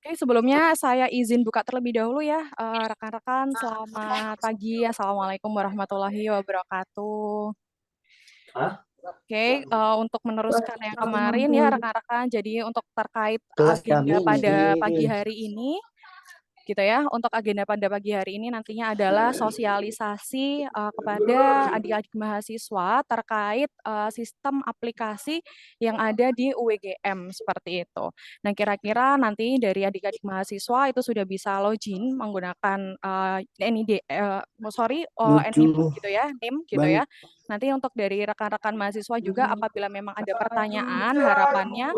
Oke, sebelumnya saya izin buka terlebih dahulu ya, rekan-rekan. Selamat pagi, Assalamualaikum warahmatullahi wabarakatuh. Oke, untuk meneruskan yang kemarin ya rekan-rekan, jadi untuk terkait Kelas kami agenda pada ini. pagi hari ini, gitu ya. Untuk agenda pada pagi hari ini nantinya adalah sosialisasi kepada adik-adik mahasiswa terkait sistem aplikasi yang ada di UWGM seperti itu. Nah, kira-kira nanti dari adik-adik mahasiswa itu sudah bisa login menggunakan NID, NIM Lucu gitu ya, NIM gitu banget. ya. Nanti untuk dari rekan-rekan mahasiswa juga apabila memang ada pertanyaan, harapannya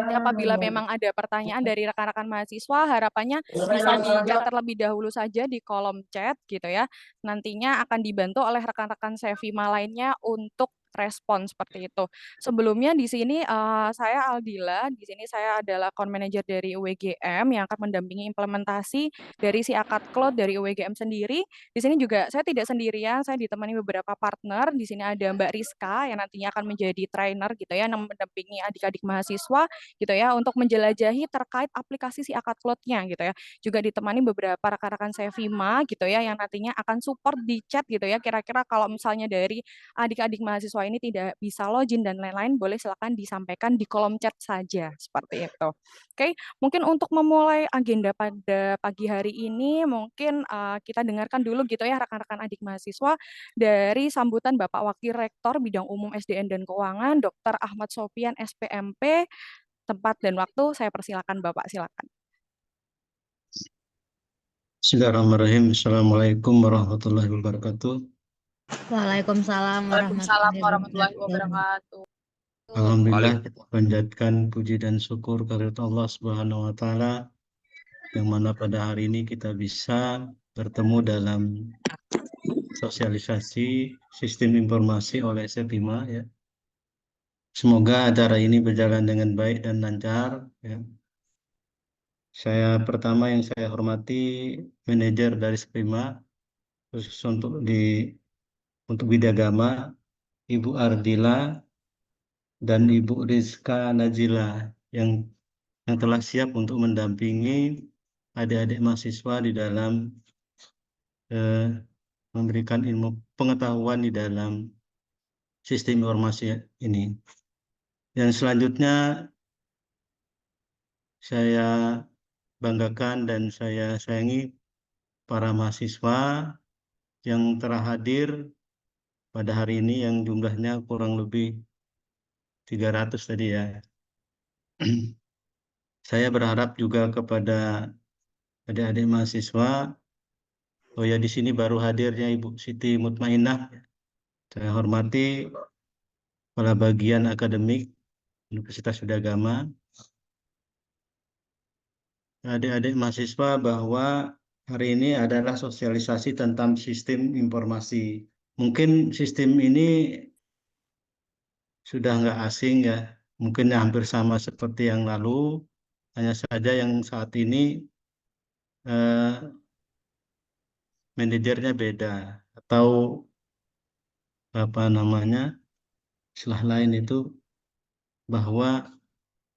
nanti apabila memang ada pertanyaan dari rekan-rekan mahasiswa, harapannya bisa di chat terlebih dahulu saja di kolom chat gitu ya. Nantinya akan dibantu oleh rekan-rekan Sevima lainnya untuk respon seperti itu. Sebelumnya di sini saya Aldila, di sini saya adalah account manager dari UWGM yang akan mendampingi implementasi dari si Akad Cloud dari UWGM sendiri. Di sini juga saya tidak sendirian, saya ditemani beberapa partner. Di sini ada Mbak Rizka yang nantinya akan menjadi trainer gitu ya, yang mendampingi adik-adik mahasiswa gitu ya untuk menjelajahi terkait aplikasi si Akad Cloud-nya gitu ya. Juga ditemani beberapa rekan-rekan saya Vima gitu ya yang nantinya akan support di chat gitu ya. Kira-kira kalau misalnya dari adik-adik mahasiswa ini tidak bisa login dan lain-lain, boleh silakan disampaikan di kolom chat saja seperti itu. Oke, mungkin untuk memulai agenda pada pagi hari ini, mungkin kita dengarkan dulu gitu ya rekan-rekan adik mahasiswa dari sambutan Bapak Wakil Rektor Bidang Umum SDN dan Keuangan, Dr. Ahmad Sofian SPMP. Tempat dan waktu saya persilakan Bapak, silakan. Bismillahirrahmanirrahim. Assalamualaikum warahmatullahi wabarakatuh. Waalaikumsalam Waalaikumsalam warahmatullahi warahmatullahi wabarakatuh. wabarakatuh. Alhamdulillah kita panjatkan puji dan syukur kehadirat Allah Subhanahu wa taala yang mana pada hari ini kita bisa bertemu dalam sosialisasi sistem informasi oleh SEPIMA ya. Semoga acara ini berjalan dengan baik dan lancar ya. Yang saya hormati manajer dari SEPIMA khusus untuk Widagama, Ibu Ardila dan Ibu Rizka Najila yang telah siap untuk mendampingi adik-adik mahasiswa di dalam eh, memberikan ilmu pengetahuan di dalam sistem informasi ini. Dan selanjutnya saya banggakan dan saya sayangi para mahasiswa yang telah hadir pada hari ini yang jumlahnya kurang lebih 300 tadi ya. Saya berharap juga kepada adik-adik mahasiswa, oh ya di sini baru hadirnya Ibu Siti Mutmainah. Saya hormati Kepala Bagian Akademik Universitas Widagama, adik-adik mahasiswa bahwa hari ini adalah sosialisasi tentang sistem informasi. Mungkin sistem ini sudah nggak asing ya, mungkin hampir sama seperti yang lalu, hanya saja yang saat ini eh, manajernya beda atau apa namanya, istilah lain itu bahwa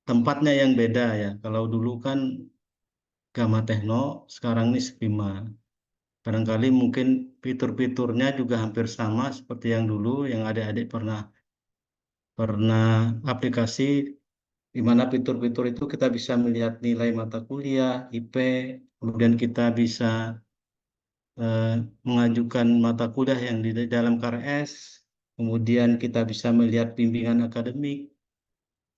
tempatnya yang beda ya. Kalau dulu kan Gama Tekno, sekarang ini Spima. Barangkali mungkin fitur-fiturnya juga hampir sama seperti yang dulu, yang adik-adik pernah pernah aplikasi di mana fitur-fitur itu kita bisa melihat nilai mata kuliah, IP, kemudian kita bisa eh, mengajukan mata kuliah yang di dalam KRS, kemudian kita bisa melihat bimbingan akademik,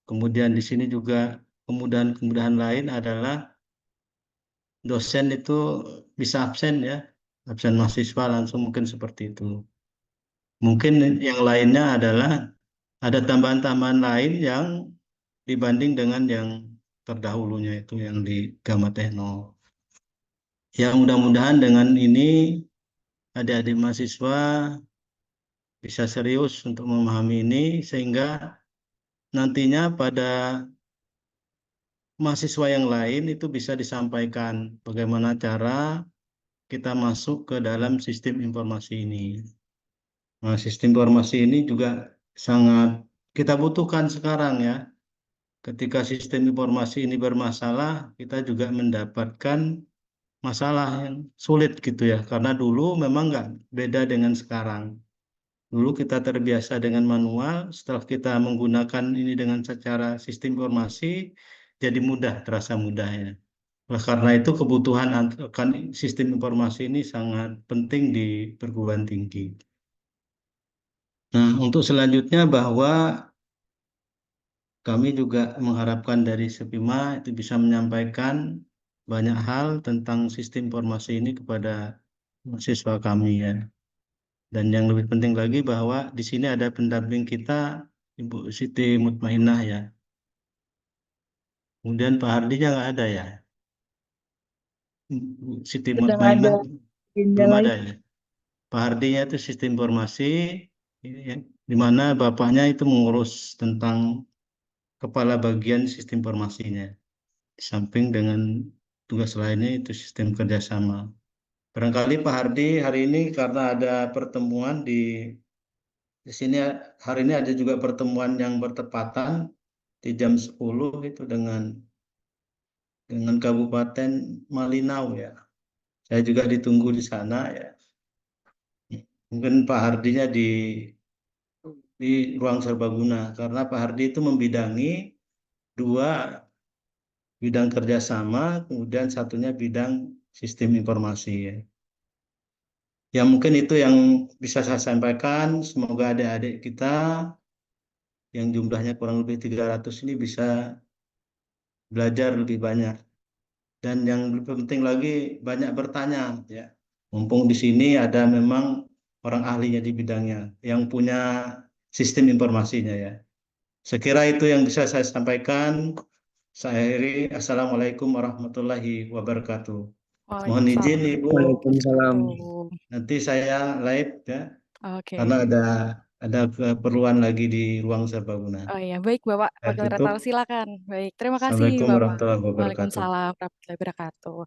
kemudian di sini juga kemudahan-kemudahan lain adalah dosen itu bisa absen ya, absen mahasiswa langsung mungkin seperti itu. Mungkin yang lainnya adalah ada tambahan-tambahan lain yang dibanding dengan yang terdahulunya itu yang di Gama Tekno. Yang mudah-mudahan dengan ini adik-adik mahasiswa bisa serius untuk memahami ini sehingga nantinya pada mahasiswa yang lain itu bisa disampaikan bagaimana cara kita masuk ke dalam sistem informasi ini. Nah, sistem informasi ini juga sangat kita butuhkan sekarang ya. Ketika sistem informasi ini bermasalah, kita juga mendapatkan masalah yang sulit gitu ya. Karena dulu memang nggak beda dengan sekarang. Dulu kita terbiasa dengan manual, setelah kita menggunakan ini dengan secara sistem informasi, jadi mudah, terasa mudahnya. Oleh karena itu kebutuhan akan sistem informasi ini sangat penting di perguruan tinggi. Nah, untuk selanjutnya bahwa kami juga mengharapkan dari SEPIMA itu bisa menyampaikan banyak hal tentang sistem informasi ini kepada mahasiswa kami ya. Dan yang lebih penting lagi bahwa di sini ada pendamping kita, Ibu Siti Mutmainah ya. Kemudian Pak Hardinya nggak ada ya. Ibu Siti Udah nggak ada Mutmainah agenda belum lain. ada ya. Pak Hardinya itu sistem informasi, ya, di mana bapaknya itu mengurus tentang kepala bagian sistem informasinya. Di samping dengan tugas lainnya itu sistem kerjasama. Barangkali Pak Hardi hari ini karena ada pertemuan di sini hari ini ada juga pertemuan yang bertepatan di jam 10 itu dengan Kabupaten Malinau ya. Saya juga ditunggu di sana ya. Mungkin Pak Hardinya di ruang serbaguna karena Pak Hardi itu membidangi dua bidang kerjasama, kemudian satunya bidang sistem informasi ya. Ya mungkin itu yang bisa saya sampaikan. Semoga adik-adik kita yang jumlahnya kurang lebih 300 ini bisa belajar lebih banyak. Dan yang lebih penting lagi banyak bertanya ya. Mumpung di sini ada memang orang ahlinya di bidangnya yang punya sistem informasinya ya. Sekira itu yang bisa saya sampaikan. Saya akhiri. Assalamualaikum warahmatullahi wabarakatuh. Mohon izin Waalaikumsalam Ibu, Waalaikumsalam. warahmatullahi wabarakatuh. nanti saya live ya, Oke. karena ada keperluan lagi di ruang serbaguna. Oh iya, baik Bapak Saya Wakil tutup. Rektor, silakan. Baik, terima kasih Assalamualaikum Bapak. warahmatullahi wabarakatuh. Waalaikumsalam warahmatullahi wabarakatuh.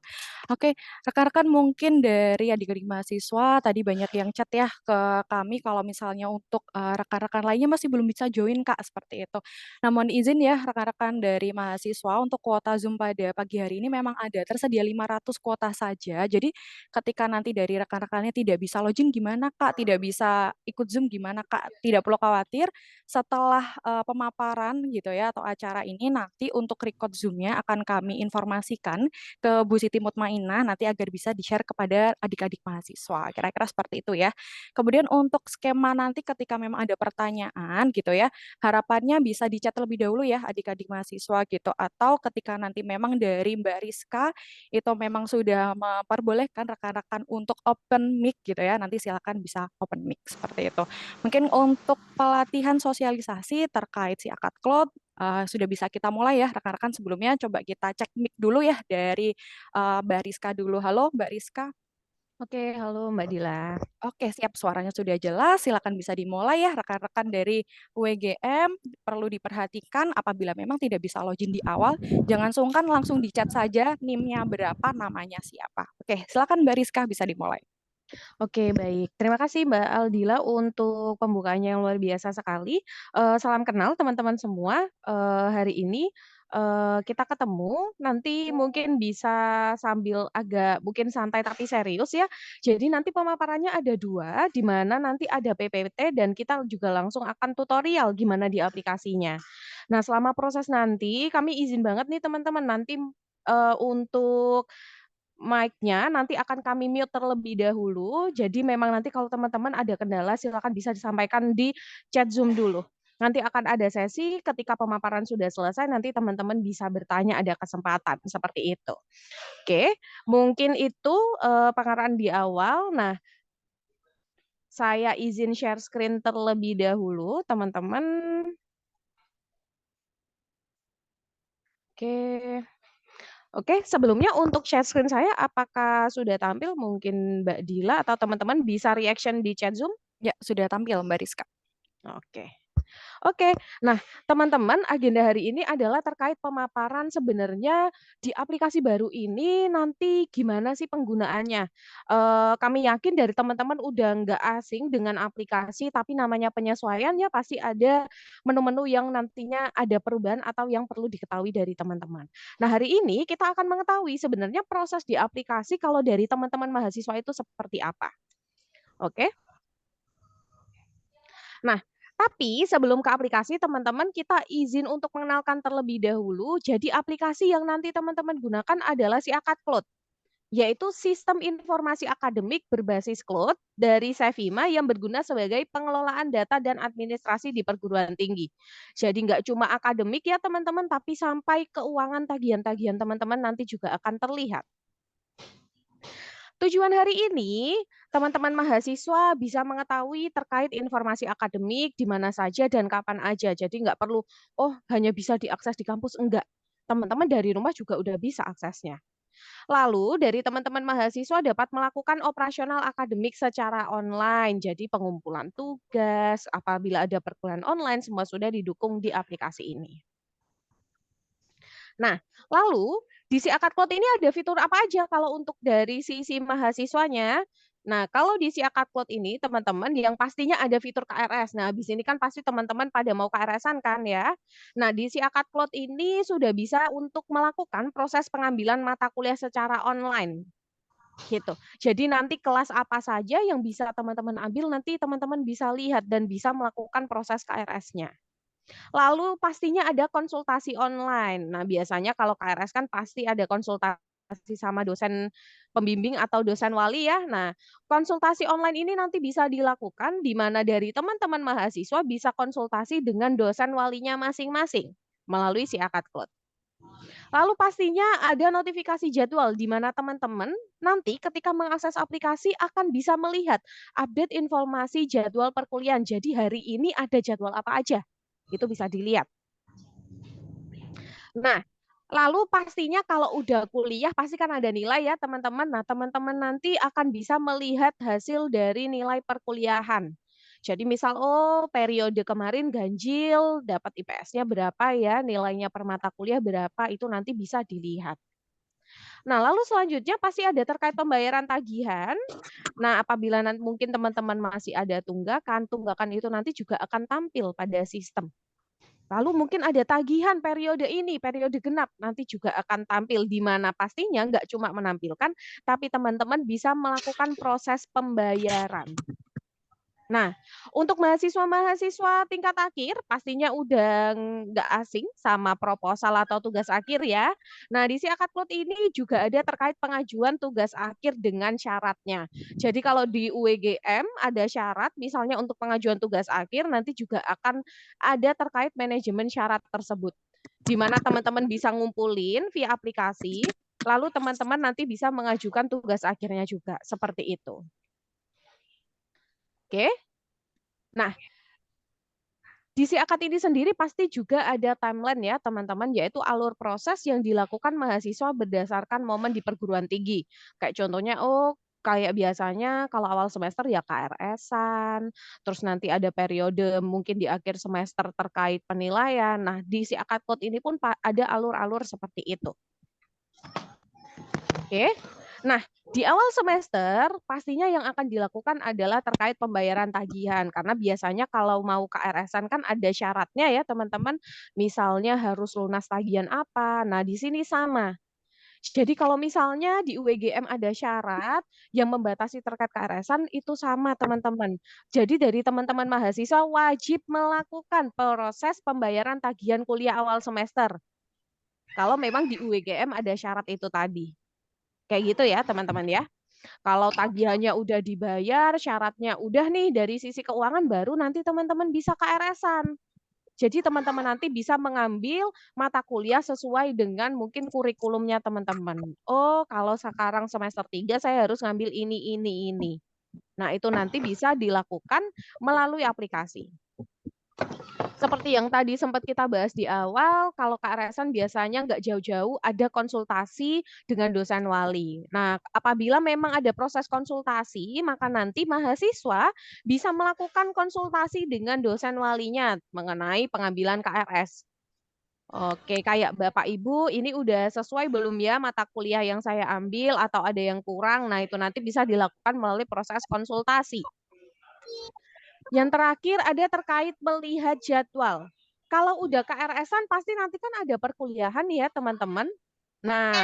Oke, rekan-rekan mungkin dari adik-adik mahasiswa tadi banyak yang chat ya ke kami kalau misalnya untuk rekan-rekan lainnya masih belum bisa join Kak, seperti itu. Namun izin ya rekan-rekan dari mahasiswa untuk kuota Zoom pada pagi hari ini memang ada tersedia 500 kuota saja. Jadi ketika nanti dari rekan-rekannya tidak bisa login gimana Kak, tidak bisa ikut Zoom gimana Kak, tidak perlu khawatir. Setelah pemaparan gitu ya atau acara ini nanti untuk record Zoom-nya akan kami informasikan ke Bu Siti Mutmainah nanti agar bisa di-share kepada adik-adik mahasiswa. Kira-kira seperti itu ya. Kemudian untuk skema nanti ketika memang ada pertanyaan gitu ya, harapannya bisa di-chat lebih dahulu ya adik-adik mahasiswa gitu atau ketika nanti memang dari Mbak Rizka itu memang sudah memperbolehkan rekan-rekan untuk open mic gitu ya, nanti silakan bisa open mic seperti itu. Mungkin untuk pelatihan sosialisasi terkait si akad cloud sudah bisa kita mulai ya rekan-rekan. Sebelumnya coba kita cek mic dulu ya dari Mbak Rizka dulu. Halo Mbak Rizka. Oke, halo Mbak Dila. Oke, siap, suaranya sudah jelas. Silakan bisa dimulai ya rekan-rekan dari UGM. Perlu diperhatikan apabila memang tidak bisa login di awal, jangan sungkan langsung di chat saja NIM-nya berapa, namanya siapa. Oke, silakan Mbak Rizka bisa dimulai. Oke, baik. Terima kasih Mbak Aldila untuk pembukaannya yang luar biasa sekali. Salam kenal teman-teman semua. Hari ini kita ketemu, nanti mungkin bisa sambil agak mungkin santai tapi serius ya. Jadi nanti pemaparannya ada dua, di mana nanti ada PPT dan kita juga langsung akan tutorial gimana di aplikasinya. Nah, selama proses nanti, kami izin banget nih teman-teman, nanti untuk mic-nya nanti akan kami mute terlebih dahulu. Jadi memang nanti kalau teman-teman ada kendala silakan bisa disampaikan di chat Zoom dulu. Nanti akan ada sesi ketika pemaparan sudah selesai nanti teman-teman bisa bertanya, ada kesempatan seperti itu. Oke, mungkin itu pengarahan di awal. Nah, saya izin share screen terlebih dahulu teman-teman. Oke. Oke, sebelumnya untuk share screen saya apakah sudah tampil? Mungkin Mbak Dila atau teman-teman bisa reaction di chat Zoom? Ya, sudah tampil Mbak Rizka. Oke. Oke, nah teman-teman agenda hari ini adalah terkait pemaparan sebenarnya di aplikasi baru ini nanti gimana sih penggunaannya. Kami yakin dari teman-teman udah nggak asing dengan aplikasi, tapi namanya penyesuaian ya pasti ada menu-menu yang nantinya ada perubahan atau yang perlu diketahui dari teman-teman. Nah hari ini kita akan mengetahui sebenarnya proses di aplikasi kalau dari teman-teman mahasiswa itu seperti apa. Oke. Nah, tapi sebelum ke aplikasi, teman-teman kita izin untuk mengenalkan terlebih dahulu. Jadi aplikasi yang nanti teman-teman gunakan adalah si Akadcloud, yaitu sistem informasi akademik berbasis cloud dari Sevima yang berguna sebagai pengelolaan data dan administrasi di perguruan tinggi. Jadi nggak cuma akademik ya teman-teman, tapi sampai keuangan tagihan-tagihan teman-teman nanti juga akan terlihat. Tujuan hari ini, teman-teman mahasiswa bisa mengetahui terkait informasi akademik di mana saja dan kapan aja. Jadi nggak perlu, oh hanya bisa diakses di kampus, enggak. Teman-teman dari rumah juga udah bisa aksesnya. Lalu dari teman-teman mahasiswa dapat melakukan operasional akademik secara online. Jadi pengumpulan tugas, apabila ada perkuliahan online, semua sudah didukung di aplikasi ini. Nah, lalu di si Akadcloud ini ada fitur apa aja kalau untuk dari sisi mahasiswanya? Nah, kalau di si Akadcloud ini teman-teman yang pastinya ada fitur KRS. Nah, habis ini kan pasti teman-teman pada mau KRS-an kan ya. Nah, di si Akadcloud ini sudah bisa untuk melakukan proses pengambilan mata kuliah secara online gitu. Jadi nanti kelas apa saja yang bisa teman-teman ambil nanti teman-teman bisa lihat dan bisa melakukan proses KRS-nya. Lalu pastinya ada konsultasi online. Nah, biasanya kalau KRS kan pasti ada konsultasi sama dosen pembimbing atau dosen wali ya. Nah, konsultasi online ini nanti bisa dilakukan di mana dari teman-teman mahasiswa bisa konsultasi dengan dosen walinya masing-masing melalui si Akadcloud. Lalu pastinya ada notifikasi jadwal di mana teman-teman nanti ketika mengakses aplikasi akan bisa melihat update informasi jadwal perkuliahan. Jadi hari ini ada jadwal apa aja. Itu bisa dilihat. Nah, lalu pastinya kalau udah kuliah pasti kan ada nilai ya teman-teman. Nah, teman-teman nanti akan bisa melihat hasil dari nilai perkuliahan. Jadi misal, oh periode kemarin ganjil, dapat IPS-nya berapa ya, nilainya per mata kuliah berapa, itu nanti bisa dilihat. Nah, lalu selanjutnya pasti ada terkait pembayaran tagihan. Nah, apabila nanti mungkin teman-teman masih ada tunggakan itu nanti juga akan tampil pada sistem. Lalu mungkin ada tagihan periode ini, periode genap, nanti juga akan tampil di mana pastinya nggak cuma menampilkan, tapi teman-teman bisa melakukan proses pembayaran. Nah, untuk mahasiswa-mahasiswa tingkat akhir pastinya udah nggak asing sama proposal atau tugas akhir ya. Nah, di si Akadcloud ini juga ada terkait pengajuan tugas akhir dengan syaratnya. Jadi kalau di UEGM ada syarat, misalnya untuk pengajuan tugas akhir nanti juga akan ada terkait manajemen syarat tersebut. Di mana teman-teman bisa ngumpulin via aplikasi, lalu teman-teman nanti bisa mengajukan tugas akhirnya juga seperti itu. Oke. Nah, di si Akad ini sendiri pasti juga ada timeline ya teman-teman, yaitu alur proses yang dilakukan mahasiswa berdasarkan momen di perguruan tinggi. Kayak contohnya, oh kayak biasanya kalau awal semester ya KRS-an, terus nanti ada periode mungkin di akhir semester terkait penilaian. Nah, di si Akad Code ini pun ada alur-alur seperti itu. Oke. Nah, di awal semester pastinya yang akan dilakukan adalah terkait pembayaran tagihan karena biasanya kalau mau KRS-an kan ada syaratnya ya teman-teman. Misalnya harus lunas tagihan apa. Nah, di sini sama. Jadi kalau misalnya di UEGM ada syarat yang membatasi terkait KRS-an itu sama teman-teman. Jadi dari teman-teman mahasiswa wajib melakukan proses pembayaran tagihan kuliah awal semester. Kalau memang di UEGM ada syarat itu tadi. Kayak gitu ya teman-teman ya. Kalau tagihannya udah dibayar, syaratnya udah nih dari sisi keuangan baru nanti teman-teman bisa KRS-an. Jadi teman-teman nanti bisa mengambil mata kuliah sesuai dengan mungkin kurikulumnya teman-teman. Oh, kalau sekarang semester 3 saya harus ngambil ini. Nah, itu nanti bisa dilakukan melalui aplikasi. Seperti yang tadi sempat kita bahas di awal, kalau KRS-an biasanya nggak jauh-jauh ada konsultasi dengan dosen wali. Nah, apabila memang ada proses konsultasi, maka nanti mahasiswa bisa melakukan konsultasi dengan dosen walinya mengenai pengambilan KRS. Oke, kayak Bapak Ibu, ini udah sesuai belum ya mata kuliah yang saya ambil atau ada yang kurang? Nah, itu nanti bisa dilakukan melalui proses konsultasi. Yang terakhir ada terkait melihat jadwal. Kalau udah KRS-an pasti nanti kan ada perkuliahan ya teman-teman. Nah,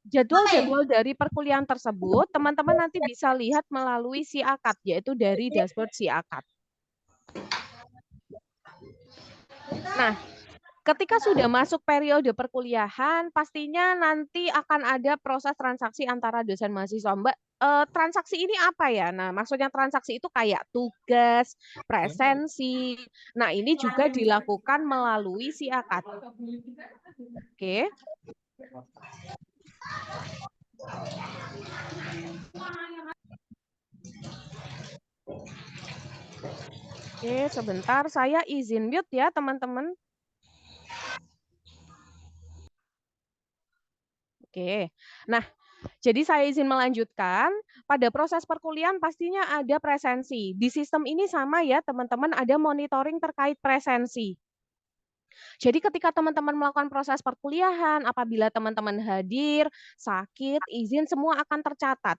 jadwal-jadwal dari perkuliahan tersebut teman-teman nanti bisa lihat melalui SIAKAD, yaitu dari dashboard SIAKAD. Nah, ketika sudah masuk periode perkuliahan, pastinya nanti akan ada proses transaksi antara dosen mahasiswa. Mbak, transaksi ini apa ya? Nah, maksudnya transaksi itu kayak tugas, presensi. Nah, ini juga dilakukan melalui SIAKAD. Oke. Oke, sebentar. Saya izin mute ya, teman-teman. Oke. Nah, jadi saya izin melanjutkan, pada proses perkuliahan pastinya ada presensi. Di sistem ini sama ya teman-teman, ada monitoring terkait presensi. Jadi ketika teman-teman melakukan proses perkuliahan, apabila teman-teman hadir, sakit, izin, semua akan tercatat.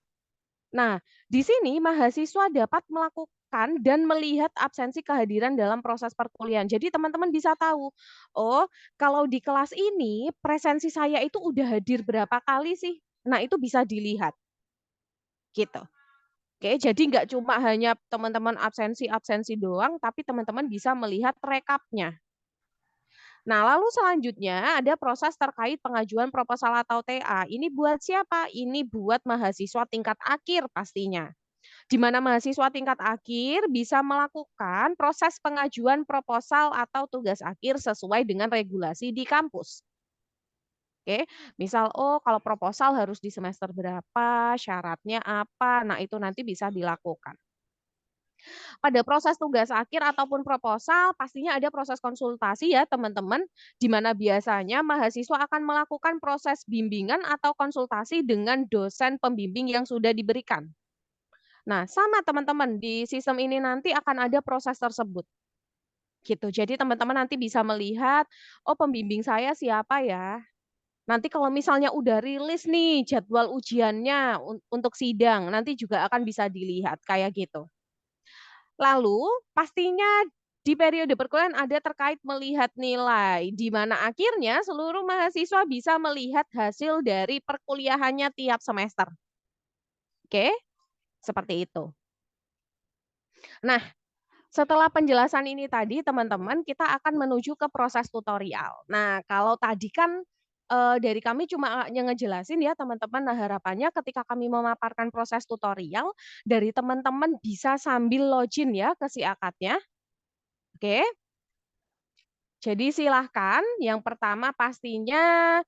Nah, di sini mahasiswa dapat melakukan dan melihat absensi kehadiran dalam proses perkuliahan. Jadi teman-teman bisa tahu, oh kalau di kelas ini presensi saya itu udah hadir berapa kali sih? Nah, itu bisa dilihat. Gitu. Oke, jadi nggak cuma hanya teman-teman absensi doang, tapi teman-teman bisa melihat rekapnya. Nah, lalu selanjutnya ada proses terkait pengajuan proposal atau TA. Ini buat siapa? Ini buat mahasiswa tingkat akhir pastinya. Di mana mahasiswa tingkat akhir bisa melakukan proses pengajuan proposal atau tugas akhir sesuai dengan regulasi di kampus. Oke, misal kalau proposal harus di semester berapa, syaratnya apa, nah itu nanti bisa dilakukan. Pada proses tugas akhir ataupun proposal, pastinya ada proses konsultasi ya teman-teman, di mana biasanya mahasiswa akan melakukan proses bimbingan atau konsultasi dengan dosen pembimbing yang sudah diberikan. Nah, sama teman-teman, di sistem ini nanti akan ada proses tersebut. Gitu. Jadi teman-teman nanti bisa melihat, oh pembimbing saya siapa ya? Nanti kalau misalnya udah rilis nih jadwal ujiannya untuk sidang, nanti juga akan bisa dilihat kayak gitu. Lalu pastinya di periode perkuliahan ada terkait melihat nilai, di mana akhirnya seluruh mahasiswa bisa melihat hasil dari perkuliahannya tiap semester. Oke, seperti itu. Nah, setelah penjelasan ini tadi, teman-teman, kita akan menuju ke proses tutorial. Nah, kalau tadi kan dari kami cuma ngejelasin ya, teman-teman. Nah, harapannya ketika kami memaparkan proses tutorial, dari teman-teman bisa sambil login ya ke SIAKAD-nya. Oke. Jadi silahkan, yang pertama pastinya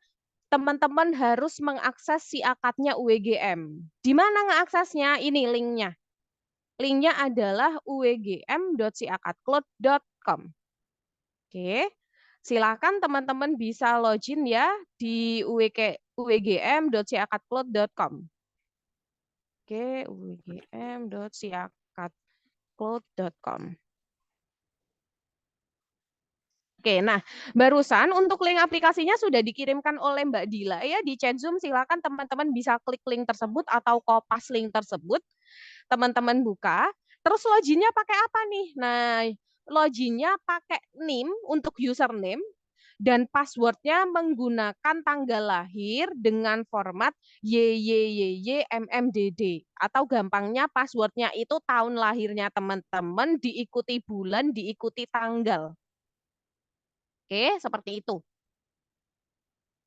teman-teman harus mengakses SIAKAD-nya UWGM. Di mana mengaksesnya? Ini linknya. Linknya adalah uwgm.siakadcloud.com. Oke, silakan teman-teman bisa login ya di uwgm.siakadcloud.com. Oke, uwgm.siakadcloud.com. Oke, nah barusan untuk link aplikasinya sudah dikirimkan oleh Mbak Dila ya di chat Zoom. Silakan teman-teman bisa klik link tersebut atau kopas link tersebut. Teman-teman buka. Terus loginnya pakai apa nih? Nah, loginnya pakai NIM untuk username dan passwordnya menggunakan tanggal lahir dengan format YYYYMMDD atau gampangnya passwordnya itu tahun lahirnya teman-teman diikuti bulan diikuti tanggal. Oke, seperti itu.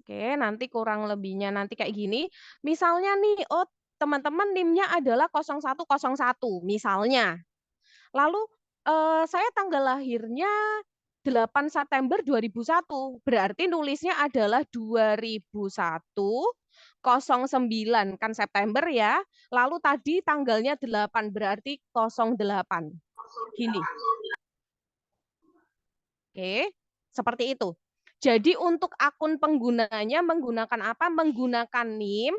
Oke, nanti kurang lebihnya nanti kayak gini. Misalnya nih, oh teman-teman NIM-nya adalah 0101 misalnya. Lalu saya tanggal lahirnya 8 September 2001. Berarti nulisnya adalah 2001 09 kan September ya. Lalu tadi tanggalnya 8 berarti 08. Gini. Oke. Oke, seperti itu. Jadi untuk akun penggunanya menggunakan apa? Menggunakan NIM,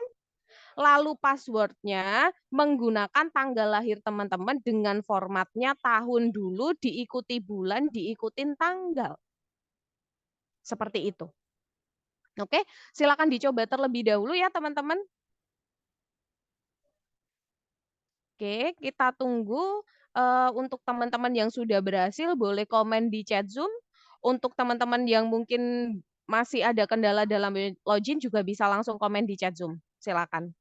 lalu passwordnya menggunakan tanggal lahir teman-teman dengan formatnya tahun dulu, diikuti bulan, diikutin tanggal. Seperti itu. Oke, silakan dicoba terlebih dahulu ya teman-teman. Oke, kita tunggu untuk teman-teman yang sudah berhasil boleh komen di chat Zoom. Untuk teman-teman yang mungkin masih ada kendala dalam login juga bisa langsung komen di chat Zoom. Silakan.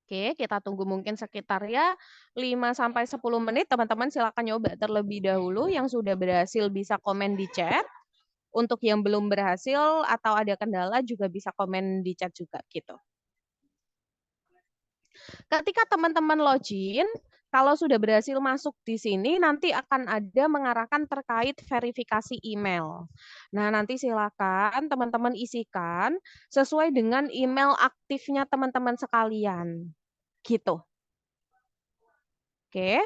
Oke, kita tunggu mungkin sekitar ya 5-10 menit. Teman-teman silakan nyoba terlebih dahulu. Yang sudah berhasil bisa komen di chat. Untuk yang belum berhasil atau ada kendala juga bisa komen di chat juga gitu. Ketika teman-teman login, kalau sudah berhasil masuk di sini, nanti akan ada mengarahkan terkait verifikasi email. Nah, nanti silakan teman-teman isikan sesuai dengan email aktifnya teman-teman sekalian. Gitu. Oke.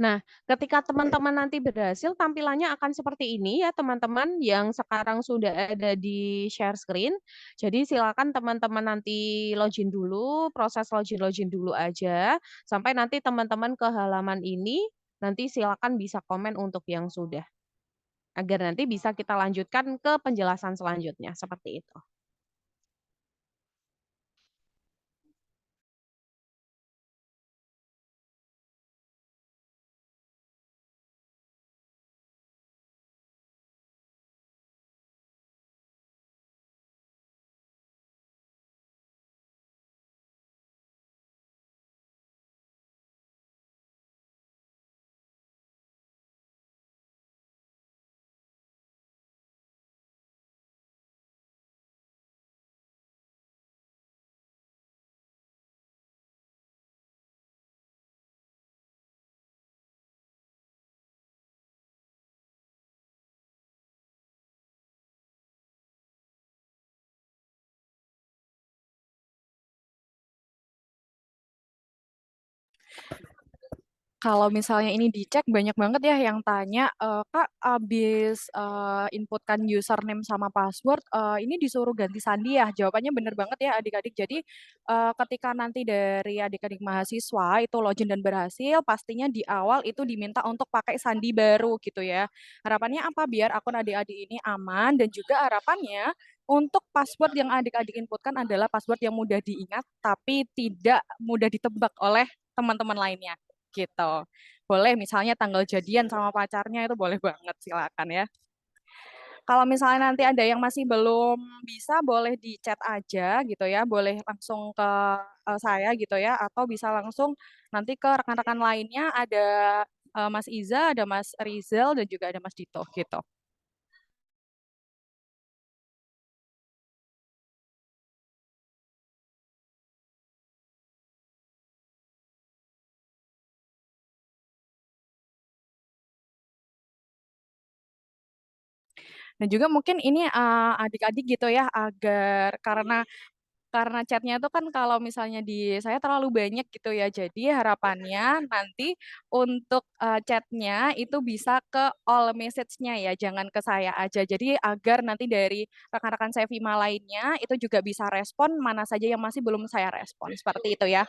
Nah, ketika teman-teman nanti berhasil, tampilannya akan seperti ini ya teman-teman yang sekarang sudah ada di share screen. Jadi silakan teman-teman nanti login dulu, proses login-login dulu aja, sampai nanti teman-teman ke halaman ini, nanti silakan bisa komen untuk yang sudah. Agar nanti bisa kita lanjutkan ke penjelasan selanjutnya, seperti itu. Kalau misalnya ini dicek banyak banget ya yang tanya, Kak, abis inputkan username sama password, ini disuruh ganti sandi ya? Jawabannya bener banget ya adik-adik. Jadi ketika nanti dari adik-adik mahasiswa itu login dan berhasil, pastinya di awal itu diminta untuk pakai sandi baru gitu ya. Harapannya apa? Biar akun adik-adik ini aman dan juga harapannya untuk password yang adik-adik inputkan adalah password yang mudah diingat tapi tidak mudah ditebak oleh teman-teman lainnya gitu. Boleh misalnya tanggal jadian sama pacarnya itu boleh banget silakan ya. Kalau misalnya nanti ada yang masih belum bisa boleh di chat aja gitu ya, boleh langsung ke saya gitu ya atau bisa langsung nanti ke rekan-rekan lainnya ada Mas Iza, ada Mas Rizal dan juga ada Mas Dito gitu. Dan juga mungkin ini adik-adik gitu ya agar karena chatnya itu kan kalau misalnya di saya terlalu banyak gitu ya. Jadi harapannya nanti untuk chatnya itu bisa ke all message-nya ya, jangan ke saya aja. Jadi agar nanti dari rekan-rekan saya Vima lainnya itu juga bisa respon mana saja yang masih belum saya respon. Seperti itu ya.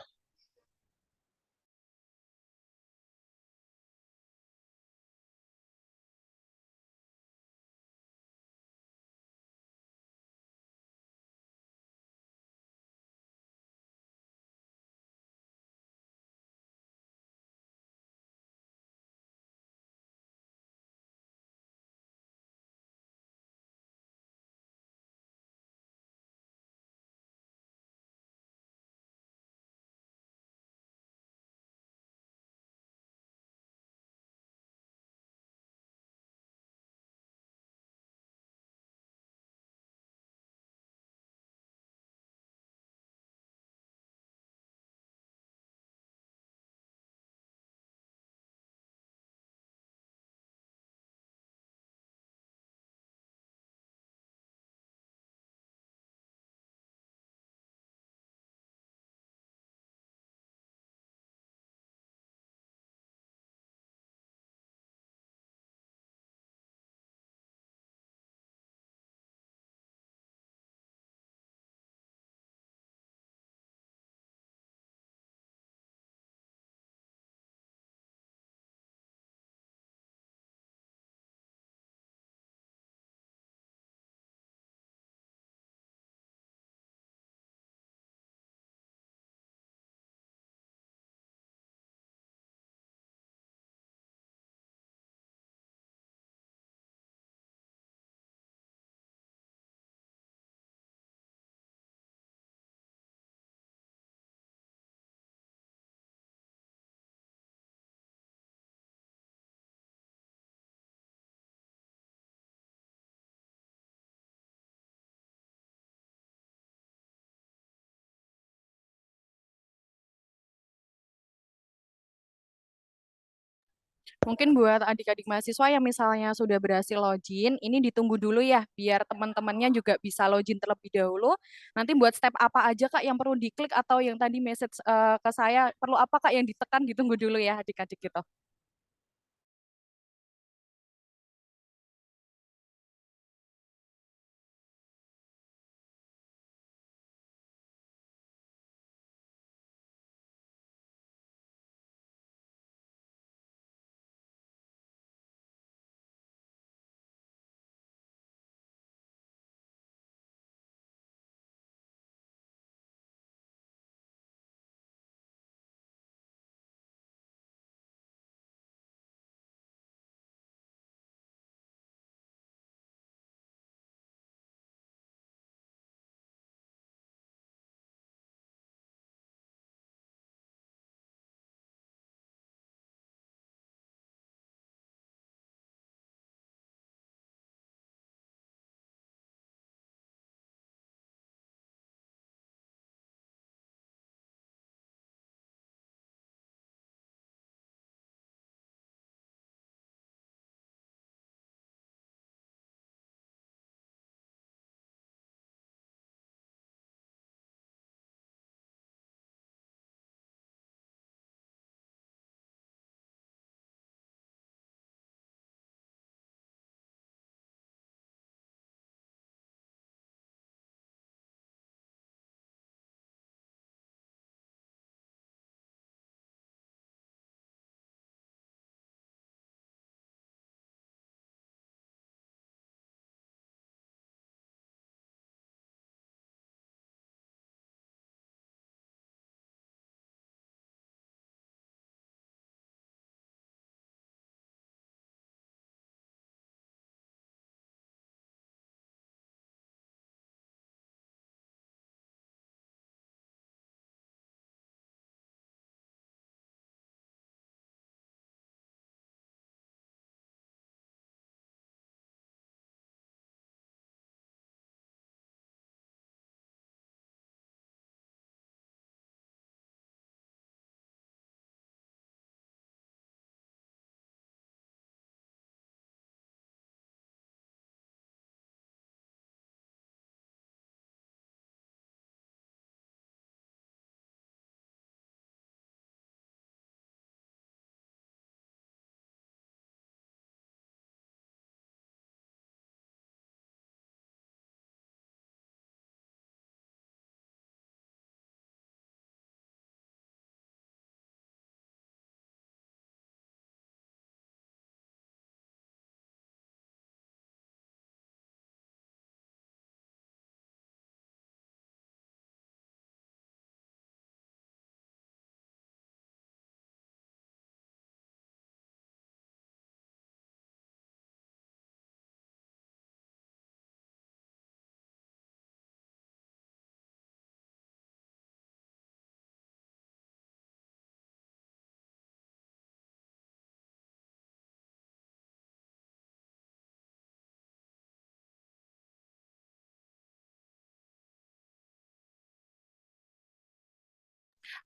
Mungkin buat adik-adik mahasiswa yang misalnya sudah berhasil login, ini ditunggu dulu ya, biar teman-temannya juga bisa login terlebih dahulu. Nanti buat step apa aja Kak yang perlu diklik atau yang tadi message ke saya, perlu apa Kak yang ditekan, ditunggu dulu ya adik-adik gitu.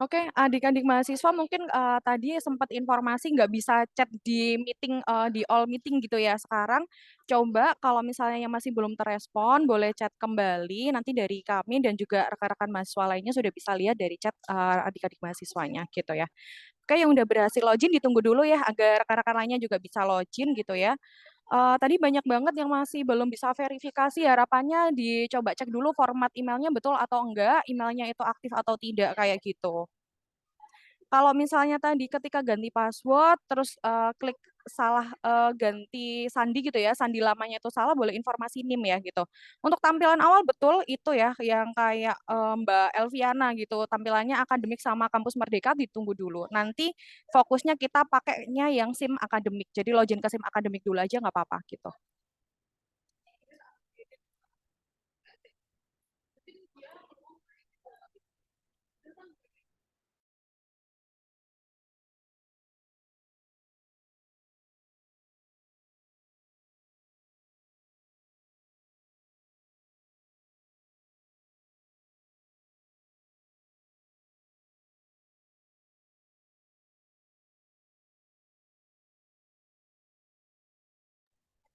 Oke, adik-adik mahasiswa mungkin tadi sempat informasi nggak bisa chat di meeting, di all meeting gitu ya. Sekarang coba kalau misalnya yang masih belum terespon, boleh chat kembali. Nanti dari kami dan juga rekan-rekan mahasiswa lainnya sudah bisa lihat dari chat adik-adik mahasiswanya gitu ya. Oke, yang udah berhasil login ditunggu dulu ya, agar rekan-rekan lainnya juga bisa login gitu ya. Tadi banyak banget yang masih belum bisa verifikasi, harapannya dicoba cek dulu format emailnya betul atau enggak, emailnya itu aktif atau tidak, kayak gitu. Kalau misalnya tadi ketika ganti password, terus klik salah ganti sandi gitu ya, sandi lamanya itu salah, boleh informasi NIM ya gitu. Untuk tampilan awal betul itu ya, yang kayak Mbak Elviana gitu, tampilannya akademik sama kampus Merdeka ditunggu dulu. Nanti fokusnya kita pakainya yang SIM akademik, jadi login ke SIM akademik dulu aja nggak apa-apa gitu.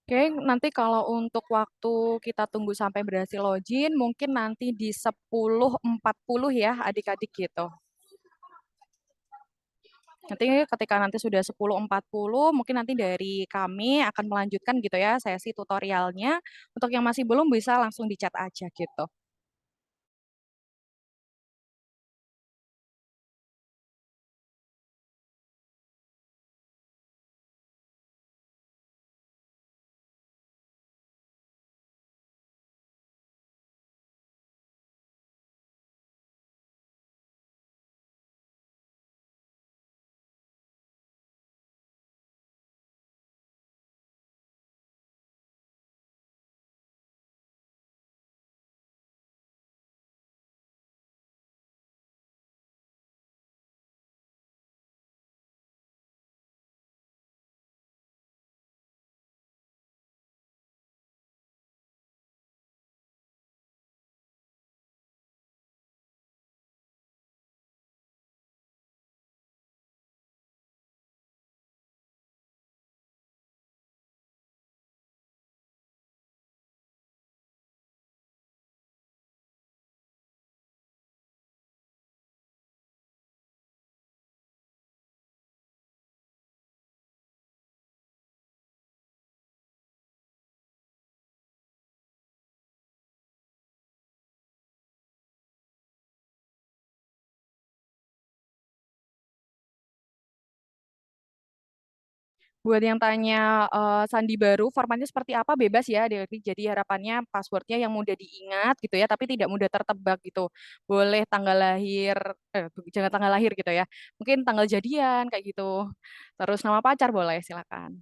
Oke, nanti kalau untuk waktu kita tunggu sampai berhasil login, mungkin nanti di 10.40 ya adik-adik gitu. Nanti ketika nanti sudah 10.40, mungkin nanti dari kami akan melanjutkan gitu ya sesi tutorialnya. Untuk yang masih belum bisa langsung di chat aja gitu. Buat yang tanya sandi baru, formatnya seperti apa bebas ya, Dewi. Jadi harapannya passwordnya yang mudah diingat gitu ya, tapi tidak mudah tertebak gitu. Boleh tanggal lahir, jangan tanggal lahir gitu ya. Mungkin tanggal jadian kayak gitu. Terus nama pacar boleh, silakan.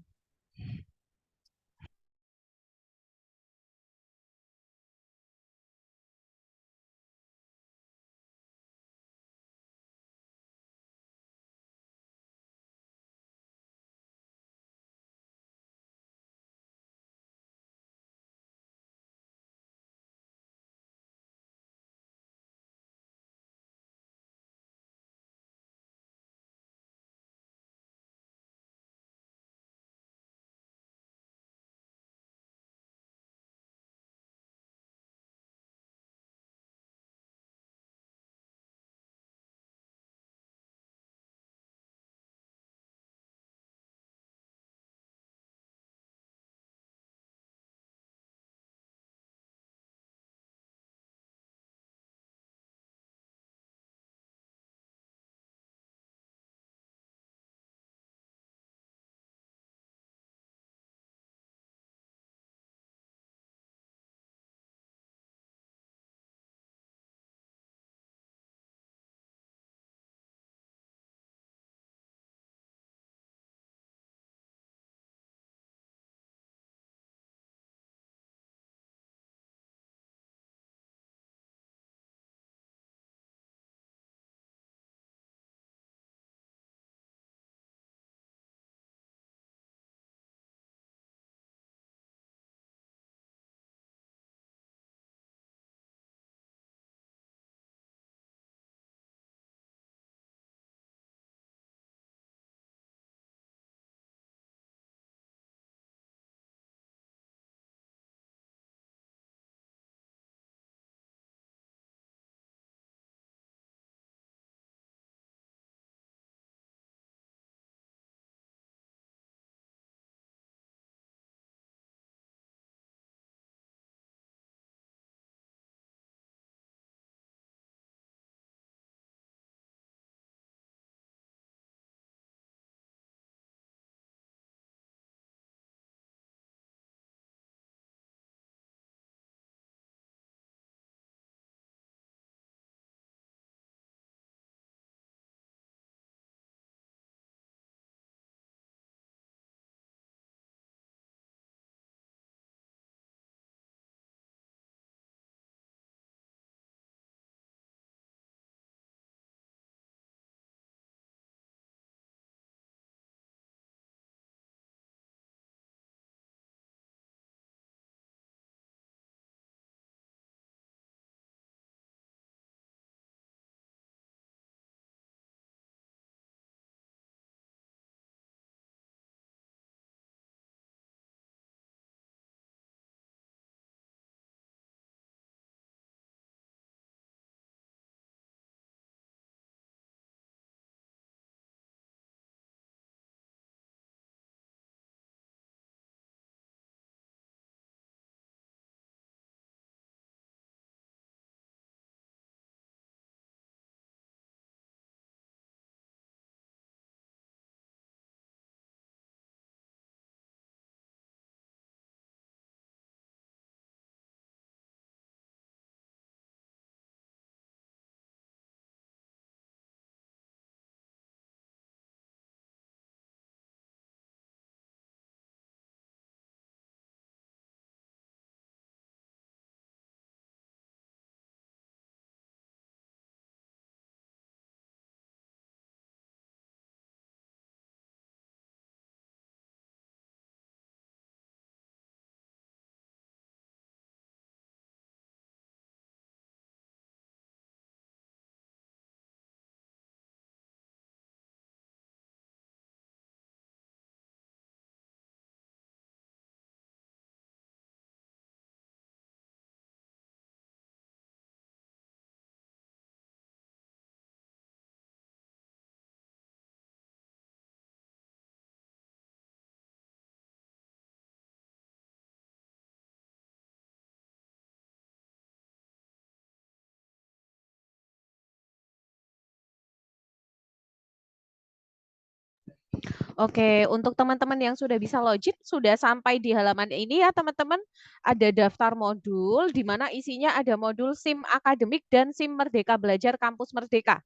Oke, untuk teman-teman yang sudah bisa login, sudah sampai di halaman ini ya teman-teman. Ada daftar modul, di mana isinya ada modul SIM Akademik dan SIM Merdeka Belajar Kampus Merdeka.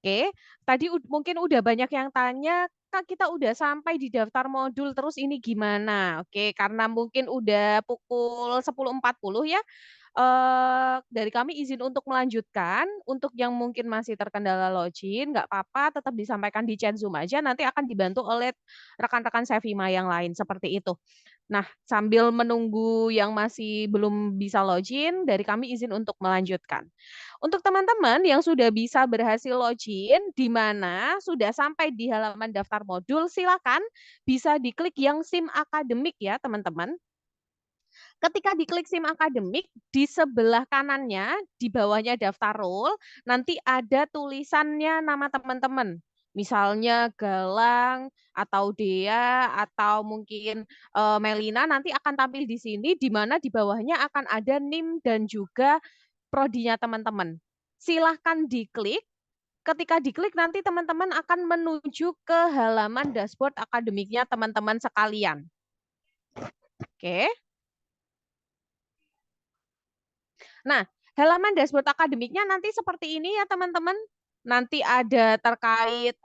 Oke, tadi mungkin udah banyak yang tanya, Kak kita udah sampai di daftar modul, terus ini gimana? Oke, karena mungkin udah pukul 10.40 ya, dari kami izin untuk melanjutkan. Untuk yang mungkin masih terkendala login, nggak apa-apa, tetap disampaikan di chat Zoom aja, nanti akan dibantu oleh rekan-rekan Sevima yang lain, seperti itu. Nah, sambil menunggu yang masih belum bisa login, dari kami izin untuk melanjutkan. Untuk teman-teman yang sudah bisa berhasil login, di mana sudah sampai di halaman daftar modul, silakan bisa diklik yang SIM Akademik ya teman-teman. Ketika diklik SIM Akademik, di sebelah kanannya, di bawahnya daftar role, nanti ada tulisannya nama teman-teman. Misalnya Galang, atau Dea, atau mungkin Melina, nanti akan tampil di sini, di mana di bawahnya akan ada NIM dan juga prodinya teman-teman. Silahkan diklik. Ketika diklik, nanti teman-teman akan menuju ke halaman dashboard akademiknya teman-teman sekalian. Oke. Nah, halaman dashboard akademiknya nanti seperti ini ya teman-teman. Nanti ada terkait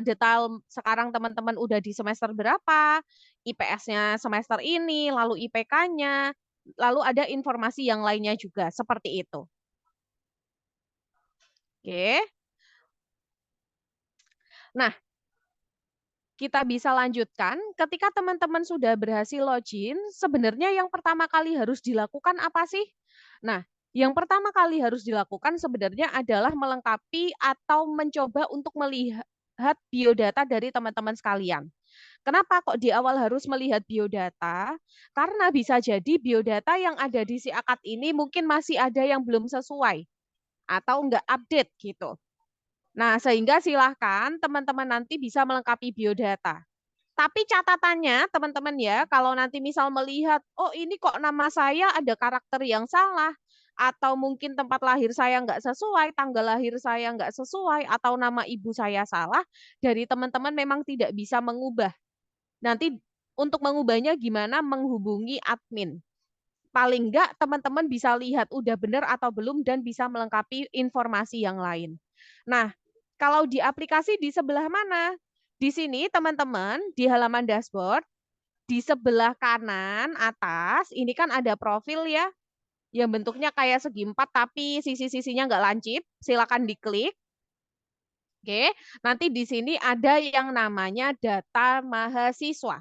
detail sekarang teman-teman udah di semester berapa, IPS-nya semester ini, lalu IPK-nya, lalu ada informasi yang lainnya juga seperti itu. Oke. Nah, kita bisa lanjutkan. Ketika teman-teman sudah berhasil login, sebenarnya yang pertama kali harus dilakukan apa sih? Nah, yang pertama kali harus dilakukan sebenarnya adalah melengkapi atau mencoba untuk melihat biodata dari teman-teman sekalian. Kenapa kok di awal harus melihat biodata? Karena bisa jadi biodata yang ada di si akad ini mungkin masih ada yang belum sesuai atau nggak update gitu. Nah, sehingga silahkan teman-teman nanti bisa melengkapi biodata. Tapi catatannya teman-teman ya, kalau nanti misal melihat, oh ini kok nama saya ada karakter yang salah, atau mungkin tempat lahir saya nggak sesuai, tanggal lahir saya nggak sesuai, atau nama ibu saya salah, dari teman-teman memang tidak bisa mengubah. Nanti untuk mengubahnya gimana? Menghubungi admin. Paling nggak teman-teman bisa lihat udah benar atau belum dan bisa melengkapi informasi yang lain. Nah, kalau di aplikasi di sebelah mana? Di sini teman-teman di halaman dashboard di sebelah kanan atas ini kan ada profil ya yang bentuknya kayak segi empat tapi sisi-sisinya nggak lancip. Silakan diklik. Oke, nanti di sini ada yang namanya data mahasiswa.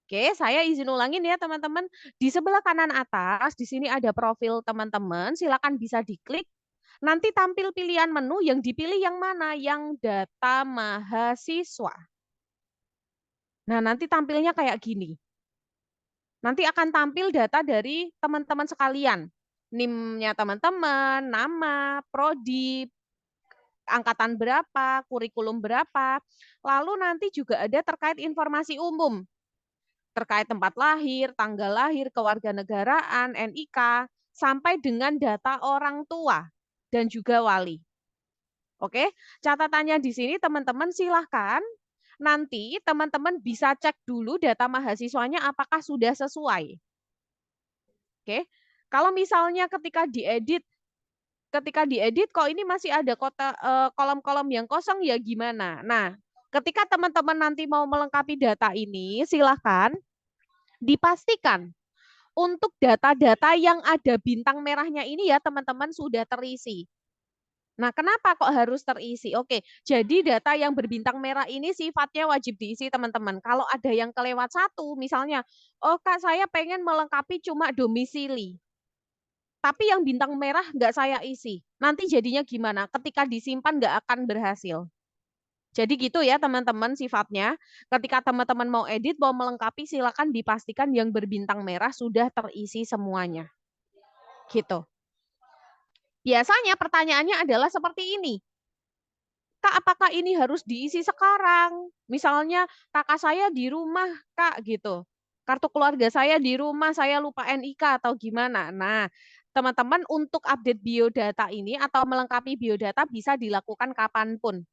Oke, saya izin ulangin ya teman-teman. Di sebelah kanan atas, di sini ada profil teman-teman. Silakan bisa diklik. Nanti tampil pilihan menu yang dipilih yang mana? Yang data mahasiswa. Nah, nanti tampilnya kayak gini. Nanti akan tampil data dari teman-teman sekalian. NIM-nya teman-teman, nama, prodi, angkatan berapa, kurikulum berapa. Lalu nanti juga ada terkait informasi umum. Terkait tempat lahir, tanggal lahir, kewarganegaraan, NIK, sampai dengan data orang tua dan juga wali. Oke, catatannya di sini teman-teman silahkan nanti teman-teman bisa cek dulu data mahasiswanya apakah sudah sesuai. Oke, kalau misalnya ketika diedit kok ini masih ada kolom-kolom yang kosong ya gimana? Nah, ketika teman-teman nanti mau melengkapi data ini, silahkan dipastikan untuk data-data yang ada bintang merahnya ini ya teman-teman sudah terisi. Nah, kenapa kok harus terisi? Oke, jadi data yang berbintang merah ini sifatnya wajib diisi teman-teman. Kalau ada yang kelewat satu, misalnya, oh Kak saya pengen melengkapi cuma domisili. Tapi yang bintang merah nggak saya isi. Nanti jadinya gimana? Ketika disimpan nggak akan berhasil. Jadi gitu ya teman-teman sifatnya. Ketika teman-teman mau edit, mau melengkapi, silakan dipastikan yang berbintang merah sudah terisi semuanya. Gitu. Biasanya pertanyaannya adalah seperti ini. Kak, apakah ini harus diisi sekarang? Misalnya kakak saya di rumah, Kak, gitu. Kartu keluarga saya di rumah, saya lupa NIK atau gimana. Nah, teman-teman untuk update biodata ini atau melengkapi biodata bisa dilakukan kapanpun.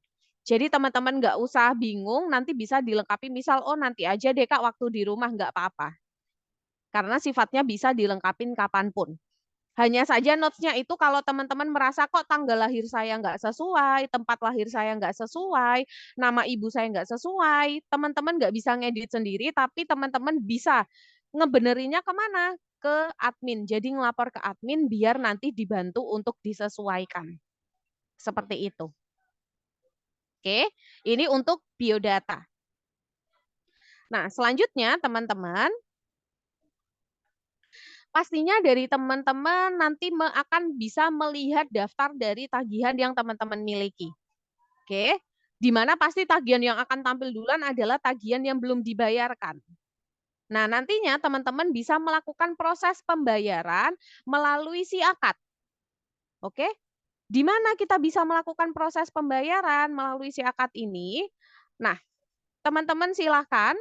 Jadi teman-teman nggak usah bingung, nanti bisa dilengkapi misal, oh nanti aja deh Kak waktu di rumah, nggak apa-apa. Karena sifatnya bisa dilengkapin kapanpun. Hanya saja notes-nya itu kalau teman-teman merasa kok tanggal lahir saya nggak sesuai, tempat lahir saya nggak sesuai, nama ibu saya nggak sesuai, teman-teman nggak bisa ngedit sendiri, tapi teman-teman bisa ngebenerinnya kemana? Ke admin. Jadi ngelapor ke admin biar nanti dibantu untuk disesuaikan. Seperti itu. Oke, ini untuk biodata. Nah, selanjutnya teman-teman, pastinya dari teman-teman nanti akan bisa melihat daftar dari tagihan yang teman-teman miliki. Oke, di mana pasti tagihan yang akan tampil duluan adalah tagihan yang belum dibayarkan. Nah, nantinya teman-teman bisa melakukan proses pembayaran melalui si akad. Oke, di mana kita bisa melakukan proses pembayaran melalui si akad ini? Nah, teman-teman silakan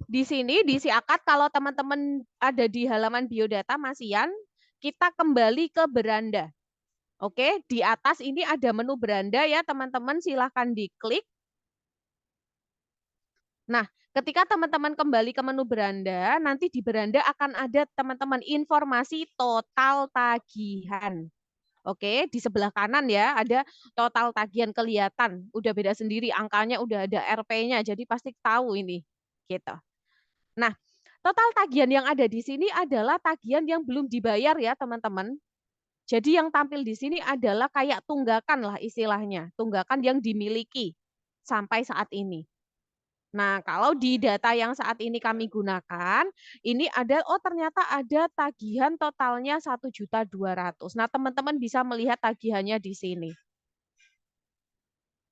di sini di si akad, kalau teman-teman ada di halaman biodata Masian, kita kembali ke beranda. Oke, di atas ini ada menu beranda ya teman-teman, silahkan diklik. Nah, ketika teman-teman kembali ke menu beranda, nanti di beranda akan ada teman-teman informasi total tagihan. Oke, di sebelah kanan ya ada total tagihan kelihatan, udah beda sendiri angkanya, udah ada RP-nya, jadi pasti tahu ini. Gitu. Nah, total tagihan yang ada di sini adalah tagihan yang belum dibayar ya teman-teman. Jadi yang tampil di sini adalah kayak tunggakan lah istilahnya, tunggakan yang dimiliki sampai saat ini. Nah, kalau di data yang saat ini kami gunakan, ini ada, oh ternyata ada tagihan totalnya 1.200.000. Nah, teman-teman bisa melihat tagihannya di sini.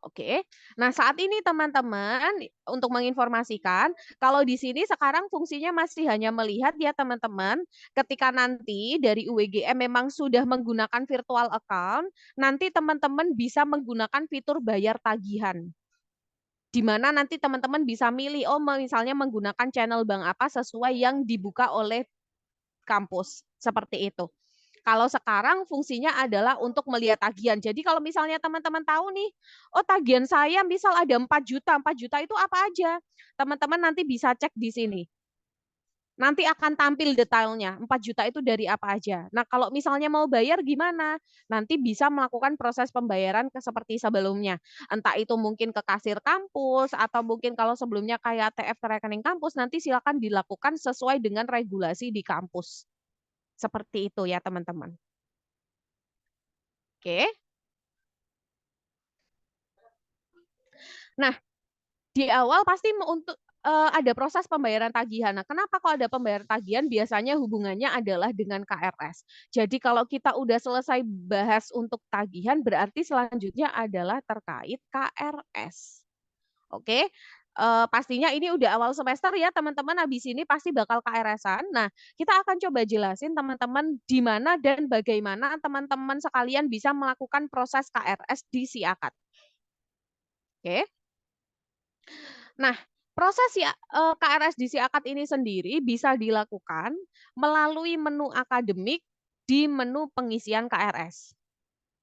Oke, nah saat ini teman-teman untuk menginformasikan, kalau di sini sekarang fungsinya masih hanya melihat ya teman-teman, ketika nanti dari UWGM memang sudah menggunakan virtual account, nanti teman-teman bisa menggunakan fitur bayar tagihan. Di mana nanti teman-teman bisa milih, oh misalnya menggunakan channel bank apa sesuai yang dibuka oleh kampus, seperti itu. Kalau sekarang fungsinya adalah untuk melihat tagihan. Jadi kalau misalnya teman-teman tahu nih, oh tagihan saya misal ada 4 juta, 4 juta itu apa aja? Teman-teman nanti bisa cek di sini. Nanti akan tampil detailnya, 4 juta itu dari apa aja. Nah kalau misalnya mau bayar gimana? Nanti bisa melakukan proses pembayaran seperti sebelumnya. Entah itu mungkin ke kasir kampus, atau mungkin kalau sebelumnya kayak TF ke rekening kampus, nanti silakan dilakukan sesuai dengan regulasi di kampus. Seperti itu ya teman-teman. Oke. Nah, di awal pasti untuk ada proses pembayaran tagihan. Nah, kenapa kok ada pembayaran tagihan? Biasanya hubungannya adalah dengan KRS. Jadi kalau kita udah selesai bahas untuk tagihan, berarti selanjutnya adalah terkait KRS. Oke. Pastinya ini udah awal semester ya teman-teman, habis ini pasti bakal KRS-an. Nah, kita akan coba jelasin teman-teman di mana dan bagaimana teman-teman sekalian bisa melakukan proses KRS di si akad. Oke. Nah, proses KRS di si akad ini sendiri bisa dilakukan melalui menu akademik di menu pengisian KRS.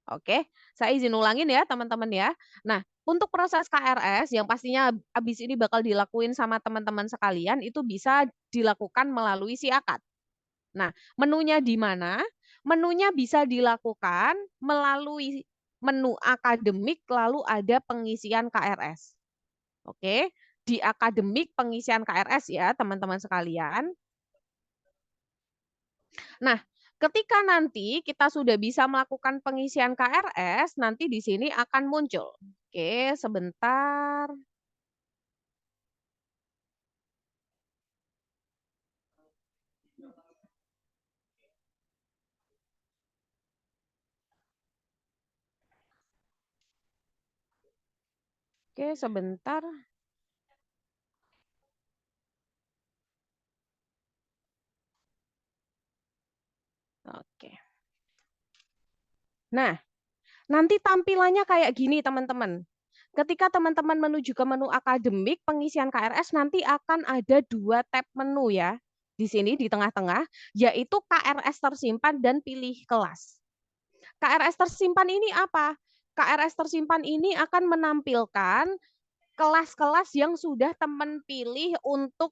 Oke, saya izin ulangin ya teman-teman ya. Nah, untuk proses KRS yang pastinya habis ini bakal dilakuin sama teman-teman sekalian itu bisa dilakukan melalui si akad. Nah, menunya di mana? Menunya bisa dilakukan melalui menu akademik lalu ada pengisian KRS. Oke, di akademik pengisian KRS ya teman-teman sekalian. Nah, ketika nanti kita sudah bisa melakukan pengisian KRS, nanti di sini akan muncul. Oke, sebentar. Oke, sebentar. Oke. Nah, nanti tampilannya kayak gini teman-teman. Ketika teman-teman menuju ke menu akademik pengisian KRS, nanti akan ada 2 tab menu ya. Di sini di tengah-tengah, yaitu KRS tersimpan dan pilih kelas. KRS tersimpan ini apa? KRS tersimpan ini akan menampilkan kelas-kelas yang sudah teman pilih untuk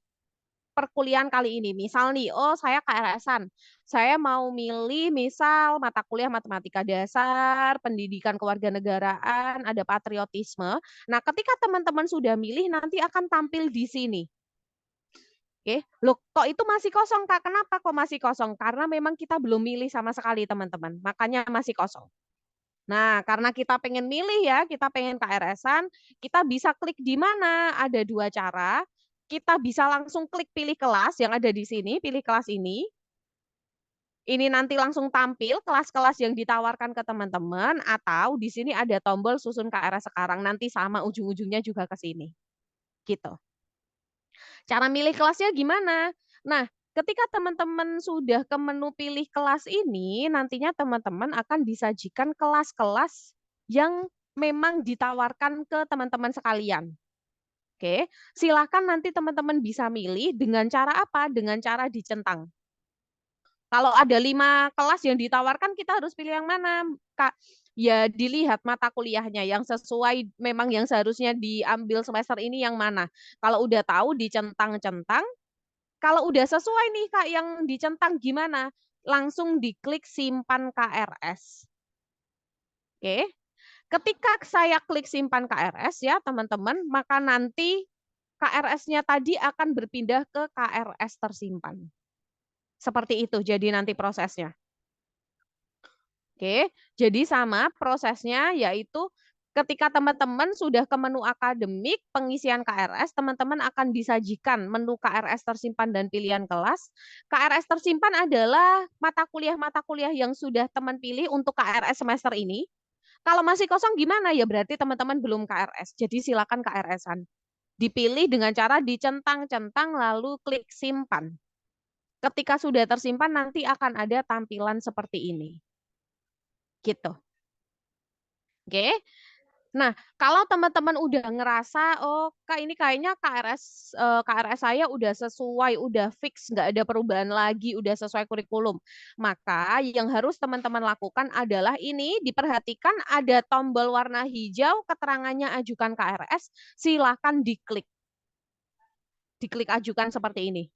perkuliahan kali ini. Misal nih, oh saya KRS-an. Saya mau milih misal mata kuliah matematika dasar, pendidikan kewarganegaraan, ada patriotisme. Nah, ketika teman-teman sudah milih nanti akan tampil di sini. Oke, loh kok itu masih kosong Kak? Kenapa kok masih kosong? Karena memang kita belum milih sama sekali teman-teman, makanya masih kosong. Nah, karena kita pengen milih ya, kita pengen KRS-an, kita bisa klik di mana? Ada dua cara. Kita bisa langsung klik pilih kelas yang ada di sini, pilih kelas ini. Ini nanti langsung tampil kelas-kelas yang ditawarkan ke teman-teman, atau di sini ada tombol susun KRS sekarang, nanti sama ujung-ujungnya juga ke sini. Gitu. Cara milih kelasnya gimana? Nah, ketika teman-teman sudah ke menu pilih kelas ini, nantinya teman-teman akan disajikan kelas-kelas yang memang ditawarkan ke teman-teman sekalian. Oke, silakan nanti teman-teman bisa milih dengan cara apa? Dengan cara dicentang. Kalau ada 5 kelas yang ditawarkan, kita harus pilih yang mana, Kak? Ya dilihat mata kuliahnya yang sesuai memang yang seharusnya diambil semester ini yang mana. Kalau udah tahu dicentang-centang, kalau udah sesuai nih Kak yang dicentang gimana? Langsung diklik simpan KRS. Oke. Ketika saya klik simpan KRS ya teman-teman, maka nanti KRS-nya tadi akan berpindah ke KRS tersimpan. Seperti itu jadi nanti prosesnya. Oke, jadi sama prosesnya yaitu ketika teman-teman sudah ke menu akademik pengisian KRS, teman-teman akan disajikan menu KRS tersimpan dan pilihan kelas. KRS tersimpan adalah mata kuliah yang sudah teman pilih untuk KRS semester ini. Kalau masih kosong gimana ya berarti teman-teman belum KRS. Jadi silakan KRS-an. Dipilih dengan cara dicentang-centang lalu klik simpan. Ketika sudah tersimpan nanti akan ada tampilan seperti ini. Gitu. Oke. Nah, kalau teman-teman udah ngerasa, oh Kak ini kayaknya KRS saya udah sesuai, udah fix, nggak ada perubahan lagi, udah sesuai kurikulum. Maka yang harus teman-teman lakukan adalah ini, diperhatikan ada tombol warna hijau, keterangannya ajukan KRS, silakan diklik. Diklik ajukan seperti ini.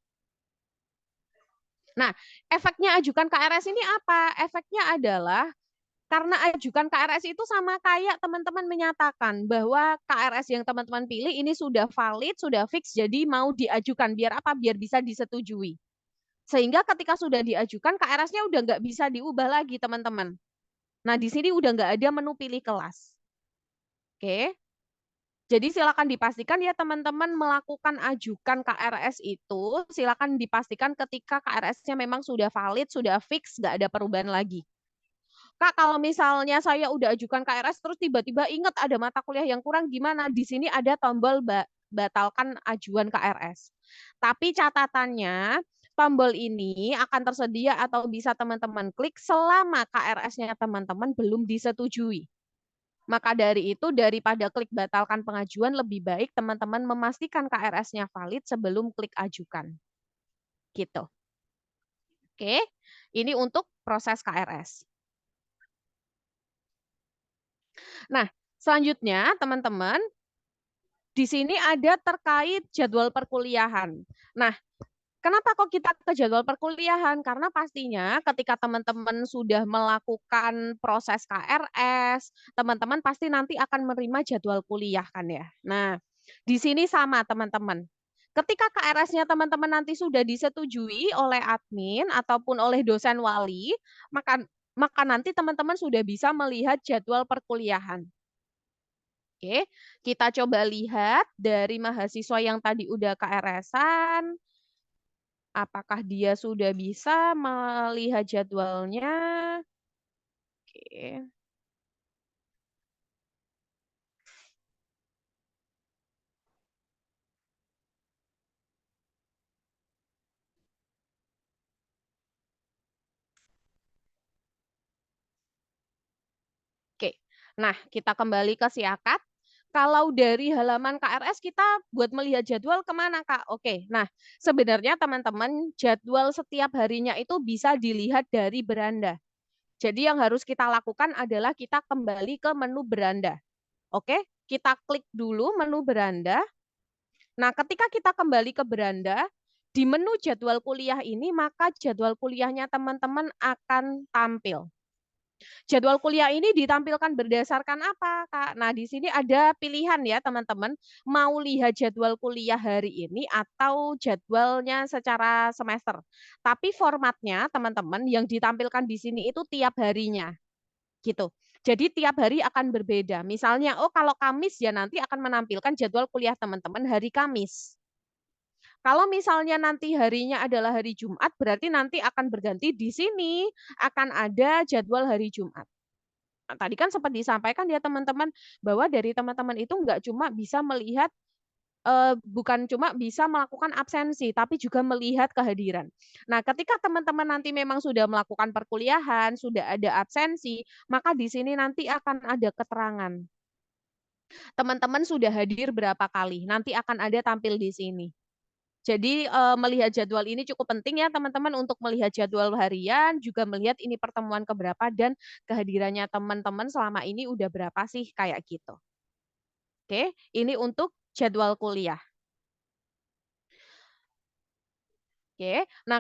Nah, efeknya ajukan KRS ini apa? Efeknya adalah karena ajukan KRS itu sama kayak teman-teman menyatakan bahwa KRS yang teman-teman pilih ini sudah valid, sudah fix, jadi mau diajukan. Biar apa? Biar bisa disetujui. Sehingga ketika sudah diajukan, KRS-nya udah nggak bisa diubah lagi, teman-teman. Nah, di sini udah nggak ada menu pilih kelas. Oke. Jadi silakan dipastikan ya teman-teman melakukan ajukan KRS itu, silakan dipastikan ketika KRS-nya memang sudah valid, sudah fix, nggak ada perubahan lagi. Kak, kalau misalnya saya udah ajukan KRS terus tiba-tiba ingat ada mata kuliah yang kurang gimana? Di sini ada tombol batalkan ajuan KRS. Tapi catatannya tombol ini akan tersedia atau bisa teman-teman klik selama KRS-nya teman-teman belum disetujui. Maka dari itu daripada klik batalkan pengajuan lebih baik teman-teman memastikan KRS-nya valid sebelum klik ajukan. Gitu. Oke, ini untuk proses KRS. Nah, selanjutnya teman-teman, di sini ada terkait jadwal perkuliahan. Nah, kenapa kok kita ke jadwal perkuliahan? Karena pastinya ketika teman-teman sudah melakukan proses KRS, teman-teman pasti nanti akan menerima jadwal kuliah kan ya. Nah, di sini sama teman-teman. Ketika KRS-nya teman-teman nanti sudah disetujui oleh admin ataupun oleh dosen wali, maka nanti teman-teman sudah bisa melihat jadwal perkuliahan. Oke, kita coba lihat dari mahasiswa yang tadi udah KRS-an, apakah dia sudah bisa melihat jadwalnya? Oke. Oke. Nah, kita kembali ke si akad. Kalau dari halaman KRS kita buat melihat jadwal kemana Kak? Oke, nah sebenarnya teman-teman jadwal setiap harinya itu bisa dilihat dari beranda. Jadi yang harus kita lakukan adalah kita kembali ke menu beranda. Oke, kita klik dulu menu beranda. Nah, ketika kita kembali ke beranda, di menu jadwal kuliah ini, maka jadwal kuliahnya teman-teman akan tampil. Jadwal kuliah ini ditampilkan berdasarkan apa, Kak? Nah, di sini ada pilihan ya, teman-teman. Mau lihat jadwal kuliah hari ini atau jadwalnya secara semester. Tapi formatnya, teman-teman, yang ditampilkan di sini itu tiap harinya. Gitu. Jadi tiap hari akan berbeda. Misalnya, oh kalau Kamis ya nanti akan menampilkan jadwal kuliah teman-teman hari Kamis. Kalau misalnya nanti harinya adalah hari Jumat, berarti nanti akan berganti di sini akan ada jadwal hari Jumat. Nah, tadi kan sempat disampaikan ya teman-teman bahwa dari teman-teman itu nggak cuma bisa melihat bukan cuma bisa melakukan absensi, tapi juga melihat kehadiran. Nah, ketika teman-teman nanti memang sudah melakukan perkuliahan, sudah ada absensi, maka di sini nanti akan ada keterangan. Teman-teman sudah hadir berapa kali, nanti akan ada tampil di sini. Jadi melihat jadwal ini cukup penting ya teman-teman untuk melihat jadwal harian, juga melihat ini pertemuan keberapa dan kehadirannya teman-teman selama ini udah berapa sih kayak gitu. Oke, ini untuk jadwal kuliah. Oke, nah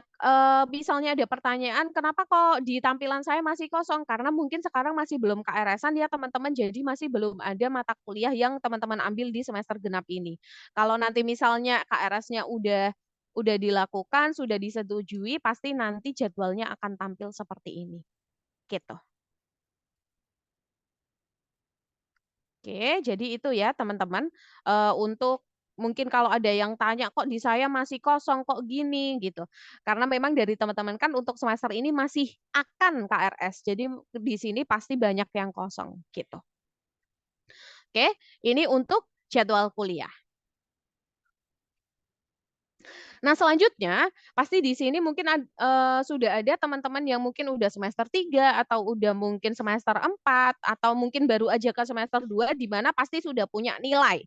misalnya ada pertanyaan, kenapa kok di tampilan saya masih kosong? Karena mungkin sekarang masih belum KRS-an ya teman-teman, jadi masih belum ada mata kuliah yang teman-teman ambil di semester genap ini. Kalau nanti misalnya KRS-nya udah dilakukan, sudah disetujui, pasti nanti jadwalnya akan tampil seperti ini. Gitu. Oke, jadi itu ya teman-teman untuk mungkin kalau ada yang tanya kok di saya masih kosong kok gini gitu. Karena memang dari teman-teman kan untuk semester ini masih akan KRS. Jadi di sini pasti banyak yang kosong gitu. Oke, ini untuk jadwal kuliah. Nah, selanjutnya pasti di sini mungkin sudah ada teman-teman yang mungkin udah semester 3 atau udah mungkin semester 4 atau mungkin baru aja ke semester 2 di mana pasti sudah punya nilai.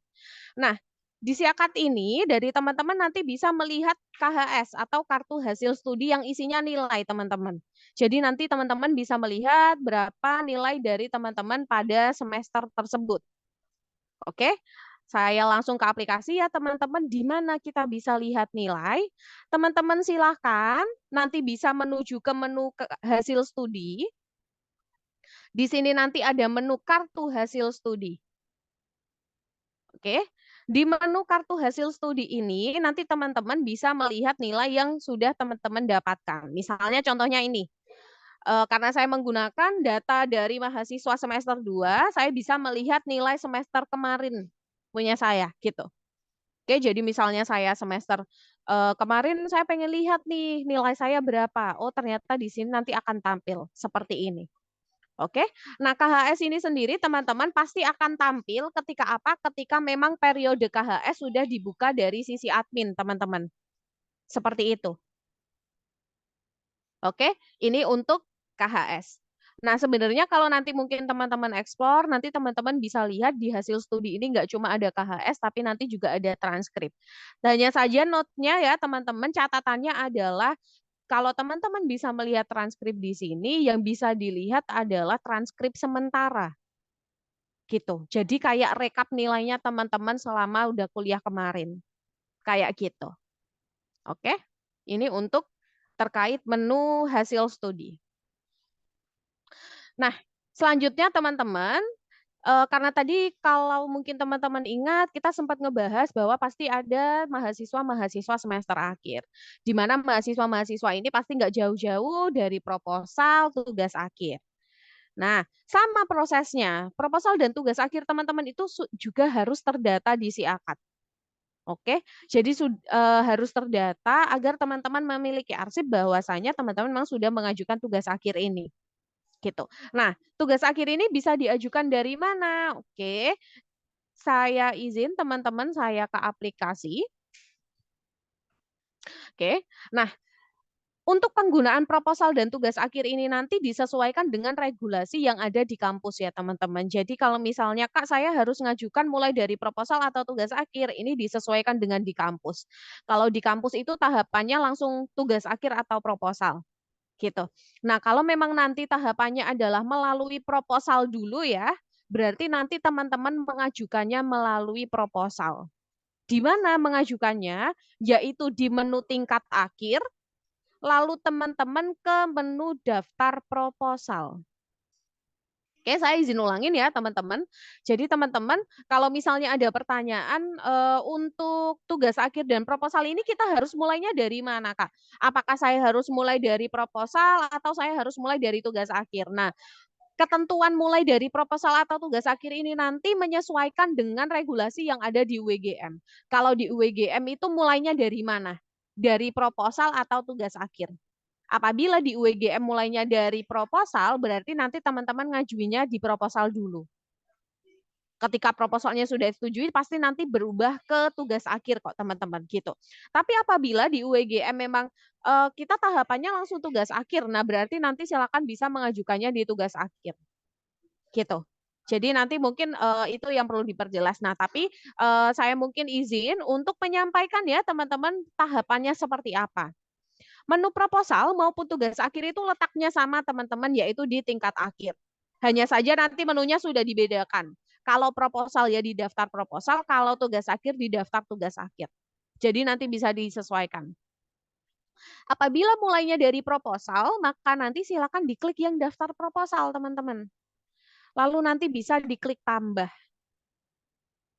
Nah, di Siakat ini dari teman-teman nanti bisa melihat KHS atau kartu hasil studi yang isinya nilai teman-teman. Jadi nanti teman-teman bisa melihat berapa nilai dari teman-teman pada semester tersebut. Oke, saya langsung ke aplikasi ya teman-teman, di mana kita bisa lihat nilai. Teman-teman silahkan nanti bisa menuju ke menu hasil studi. Di sini nanti ada menu kartu hasil studi. Oke, di menu kartu hasil studi ini nanti teman-teman bisa melihat nilai yang sudah teman-teman dapatkan. Misalnya contohnya ini, karena saya menggunakan data dari mahasiswa semester 2, saya bisa melihat nilai semester kemarin punya saya gitu. Oke, jadi misalnya saya semester kemarin saya pengen lihat nih nilai saya berapa. Oh, ternyata di sini nanti akan tampil seperti ini. Oke. Nah, KHS ini sendiri teman-teman pasti akan tampil ketika apa? Ketika memang periode KHS sudah dibuka dari sisi admin, teman-teman. Seperti itu. Oke, ini untuk KHS. Nah, sebenarnya kalau nanti mungkin teman-teman explore, nanti teman-teman bisa lihat di hasil studi ini nggak cuma ada KHS, tapi nanti juga ada transkrip. Hanya saja note-nya ya teman-teman, catatannya adalah kalau teman-teman bisa melihat transkrip di sini, yang bisa dilihat adalah transkrip sementara. Gitu. Jadi kayak rekap nilainya teman-teman selama udah kuliah kemarin. Kayak gitu. Oke? Ini untuk terkait menu hasil studi. Nah, selanjutnya teman-teman, karena tadi kalau mungkin teman-teman ingat, kita sempat ngebahas bahwa pasti ada mahasiswa-mahasiswa semester akhir. Di mana mahasiswa-mahasiswa ini pasti nggak jauh-jauh dari proposal, tugas akhir. Nah, sama prosesnya. Proposal dan tugas akhir teman-teman itu juga harus terdata di Siakat. Oke, jadi harus terdata agar teman-teman memiliki arsip bahwasanya teman-teman memang sudah mengajukan tugas akhir ini. Gitu. Nah, tugas akhir ini bisa diajukan dari mana? Oke, saya izin teman-teman saya ke aplikasi. Oke, nah untuk penggunaan proposal dan tugas akhir ini nanti disesuaikan dengan regulasi yang ada di kampus ya teman-teman. Jadi kalau misalnya Kak saya harus ngajukan mulai dari proposal atau tugas akhir, ini disesuaikan dengan di kampus. Kalau di kampus itu tahapannya langsung tugas akhir atau proposal. Gitu. Nah, kalau memang nanti tahapannya adalah melalui proposal dulu ya, berarti nanti teman-teman mengajukannya melalui proposal. Di mana mengajukannya? Yaitu di menu tingkat akhir, lalu teman-teman ke menu daftar proposal. Oke, saya izin ulangin ya teman-teman. Jadi teman-teman, kalau misalnya ada pertanyaan untuk tugas akhir dan proposal ini kita harus mulainya dari mana, Kak? Apakah saya harus mulai dari proposal atau saya harus mulai dari tugas akhir? Nah, ketentuan mulai dari proposal atau tugas akhir ini nanti menyesuaikan dengan regulasi yang ada di UWGM. Kalau di UWGM itu mulainya dari mana? Dari proposal atau tugas akhir? Apabila di UWGM mulainya dari proposal, berarti nanti teman-teman ngajuinnya di proposal dulu. Ketika proposalnya sudah disetujui, pasti nanti berubah ke tugas akhir kok teman-teman gitu. Tapi apabila di UWGM memang kita tahapannya langsung tugas akhir, nah berarti nanti silakan bisa mengajukannya di tugas akhir gitu. Jadi nanti mungkin itu yang perlu diperjelas. Nah, tapi saya mungkin izin untuk menyampaikan ya teman-teman tahapannya seperti apa. Menu proposal maupun tugas akhir itu letaknya sama teman-teman, yaitu di tingkat akhir. Hanya saja nanti menunya sudah dibedakan. Kalau proposal ya di daftar proposal, kalau tugas akhir di daftar tugas akhir. Jadi nanti bisa disesuaikan. Apabila mulainya dari proposal, maka nanti silakan diklik yang daftar proposal, teman-teman. Lalu nanti bisa diklik tambah.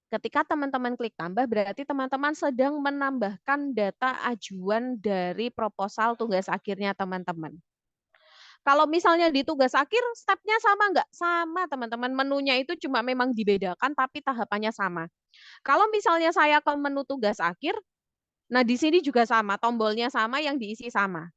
Ketika teman-teman klik tambah, berarti teman-teman sedang menambahkan data ajuan dari proposal tugas akhirnya teman-teman. Kalau misalnya di tugas akhir, step-nya sama nggak? Sama, teman-teman. Menunya itu cuma memang dibedakan, tapi tahapannya sama. Kalau misalnya saya ke menu tugas akhir, nah di sini juga sama, tombolnya sama, yang diisi sama.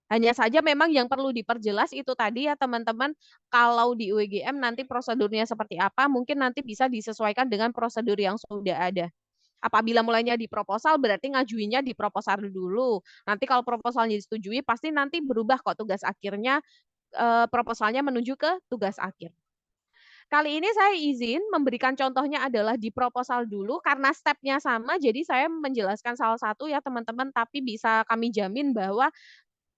Hanya saja memang yang perlu diperjelas itu tadi ya teman-teman, kalau di UWGM nanti prosedurnya seperti apa, mungkin nanti bisa disesuaikan dengan prosedur yang sudah ada. Apabila mulainya di proposal, berarti ngajuinnya di proposal dulu. Nanti kalau proposalnya disetujui, pasti nanti berubah kok tugas akhirnya, proposalnya menuju ke tugas akhir. Kali ini saya izin memberikan contohnya adalah di proposal dulu, karena step-nya sama, jadi saya menjelaskan salah satu ya teman-teman, tapi bisa kami jamin bahwa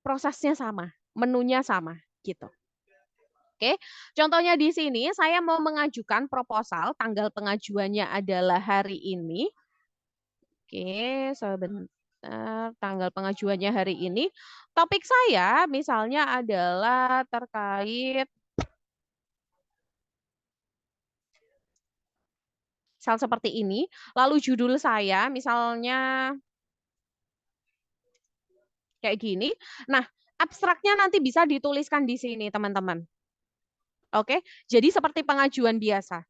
prosesnya sama, menunya sama, gitu. Oke, contohnya di sini saya mau mengajukan proposal, tanggal pengajuannya adalah hari ini. Oke, sebentar, tanggal pengajuannya hari ini. Topik saya misalnya adalah terkait misal seperti ini, lalu judul saya misalnya kayak gini. Nah, abstraknya nanti bisa dituliskan di sini, teman-teman. Oke, jadi seperti pengajuan biasa.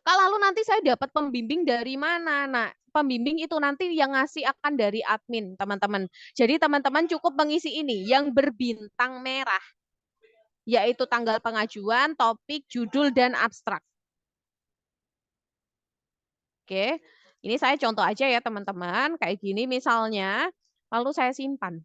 Kalau lalu nanti saya dapat pembimbing dari mana? Nah, pembimbing itu nanti yang ngasih akan dari admin, teman-teman. Jadi teman-teman cukup mengisi ini, yang berbintang merah, yaitu tanggal pengajuan, topik, judul, dan abstrak. Oke, ini saya contoh aja ya teman-teman, kayak gini misalnya, lalu saya simpan.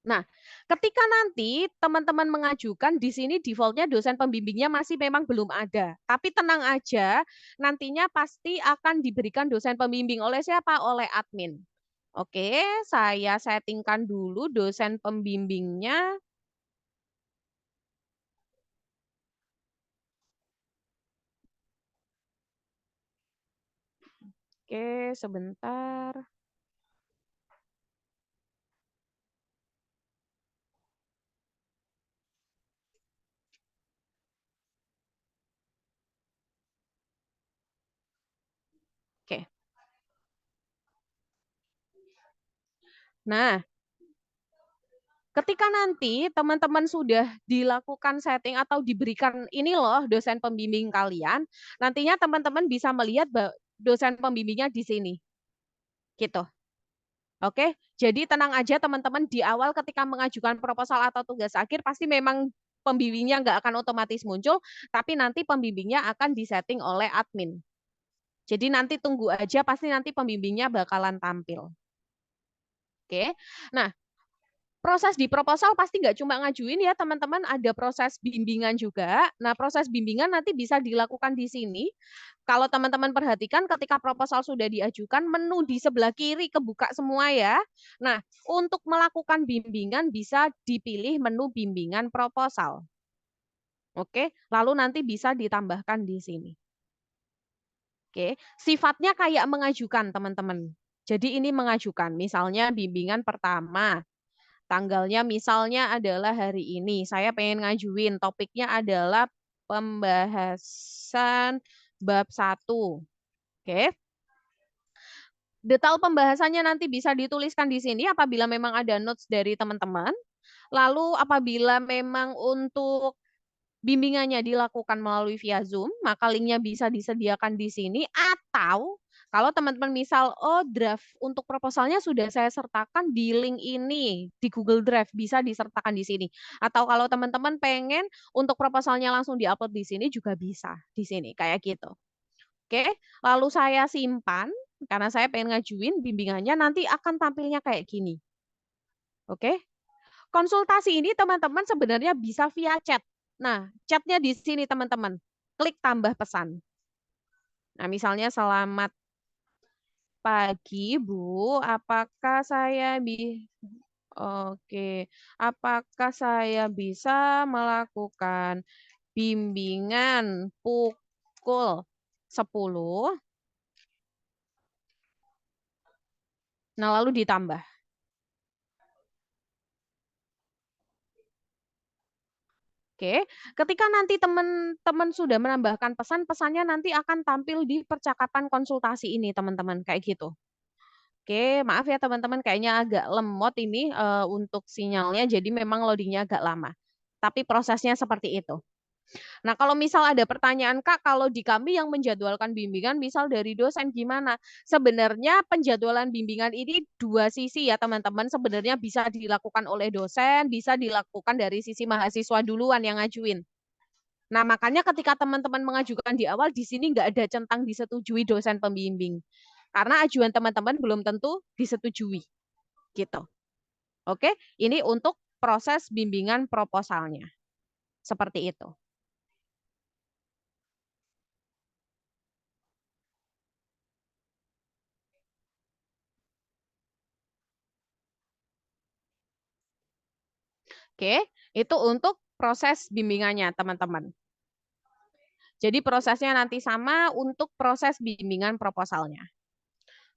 Nah, ketika nanti teman-teman mengajukan, di sini defaultnya dosen pembimbingnya masih memang belum ada. Tapi tenang aja, nantinya pasti akan diberikan dosen pembimbing oleh siapa? Oleh admin. Oke, saya settingkan dulu dosen pembimbingnya. Oke, sebentar. Oke. Nah, ketika nanti teman-teman sudah dilakukan setting atau diberikan ini loh dosen pembimbing kalian, nantinya teman-teman bisa melihat dosen pembimbingnya di sini. Gitu. Oke, jadi tenang aja teman-teman, di awal ketika mengajukan proposal atau tugas akhir pasti memang pembimbingnya nggak akan otomatis muncul, tapi nanti pembimbingnya akan disetting oleh admin. Jadi nanti tunggu aja, pasti nanti pembimbingnya bakalan tampil. Oke, nah Proses di proposal pasti nggak cuma ngajuin ya teman-teman, ada proses bimbingan juga. Nah, proses bimbingan nanti bisa dilakukan di sini. Kalau teman-teman perhatikan ketika proposal sudah diajukan, menu di sebelah kiri kebuka semua ya. Nah, untuk melakukan bimbingan bisa dipilih menu bimbingan proposal. Oke, lalu nanti bisa ditambahkan di sini. Oke, sifatnya kayak mengajukan teman-teman. Jadi ini mengajukan, misalnya bimbingan pertama. Tanggalnya misalnya adalah hari ini. Saya pengen ngajuin, topiknya adalah pembahasan bab 1. Oke. Detail pembahasannya nanti bisa dituliskan di sini apabila memang ada notes dari teman-teman. Lalu apabila memang untuk bimbingannya dilakukan melalui via Zoom, maka linknya bisa disediakan di sini. Atau kalau teman-teman misal, oh draft untuk proposalnya sudah saya sertakan di link ini, di Google Drive, bisa disertakan di sini. Atau kalau teman-teman pengen untuk proposalnya langsung diupload di sini, juga bisa di sini, kayak gitu. Oke, lalu saya simpan, karena saya pengen ngajuin bimbingannya, nanti akan tampilnya kayak gini. Oke, konsultasi ini teman-teman sebenarnya bisa via chat. Nah, chatnya di sini teman-teman. Klik tambah pesan. Nah, misalnya selamat pagi Bu, Oke, apakah saya bisa melakukan bimbingan pukul 10? Nah, lalu ditambah. Oke, ketika nanti teman-teman sudah menambahkan pesan, pesannya nanti akan tampil di percakapan konsultasi ini, teman-teman, kayak gitu. Oke, maaf ya teman-teman, kayaknya agak lemot ini untuk sinyalnya, jadi memang loadingnya agak lama. Tapi prosesnya seperti itu. Nah, kalau misal ada pertanyaan, Kak, kalau di kami yang menjadwalkan bimbingan, misal dari dosen gimana? Sebenarnya penjadwalan bimbingan ini dua sisi ya, teman-teman. Sebenarnya bisa dilakukan oleh dosen, bisa dilakukan dari sisi mahasiswa duluan yang ngajuin. Nah, makanya ketika teman-teman mengajukan di awal, di sini nggak ada centang disetujui dosen pembimbing. Karena ajuan teman-teman belum tentu disetujui. Gitu. Oke, ini untuk proses bimbingan proposalnya. Seperti itu. Oke, itu untuk proses bimbingannya, teman-teman. Jadi prosesnya nanti sama untuk proses bimbingan proposalnya.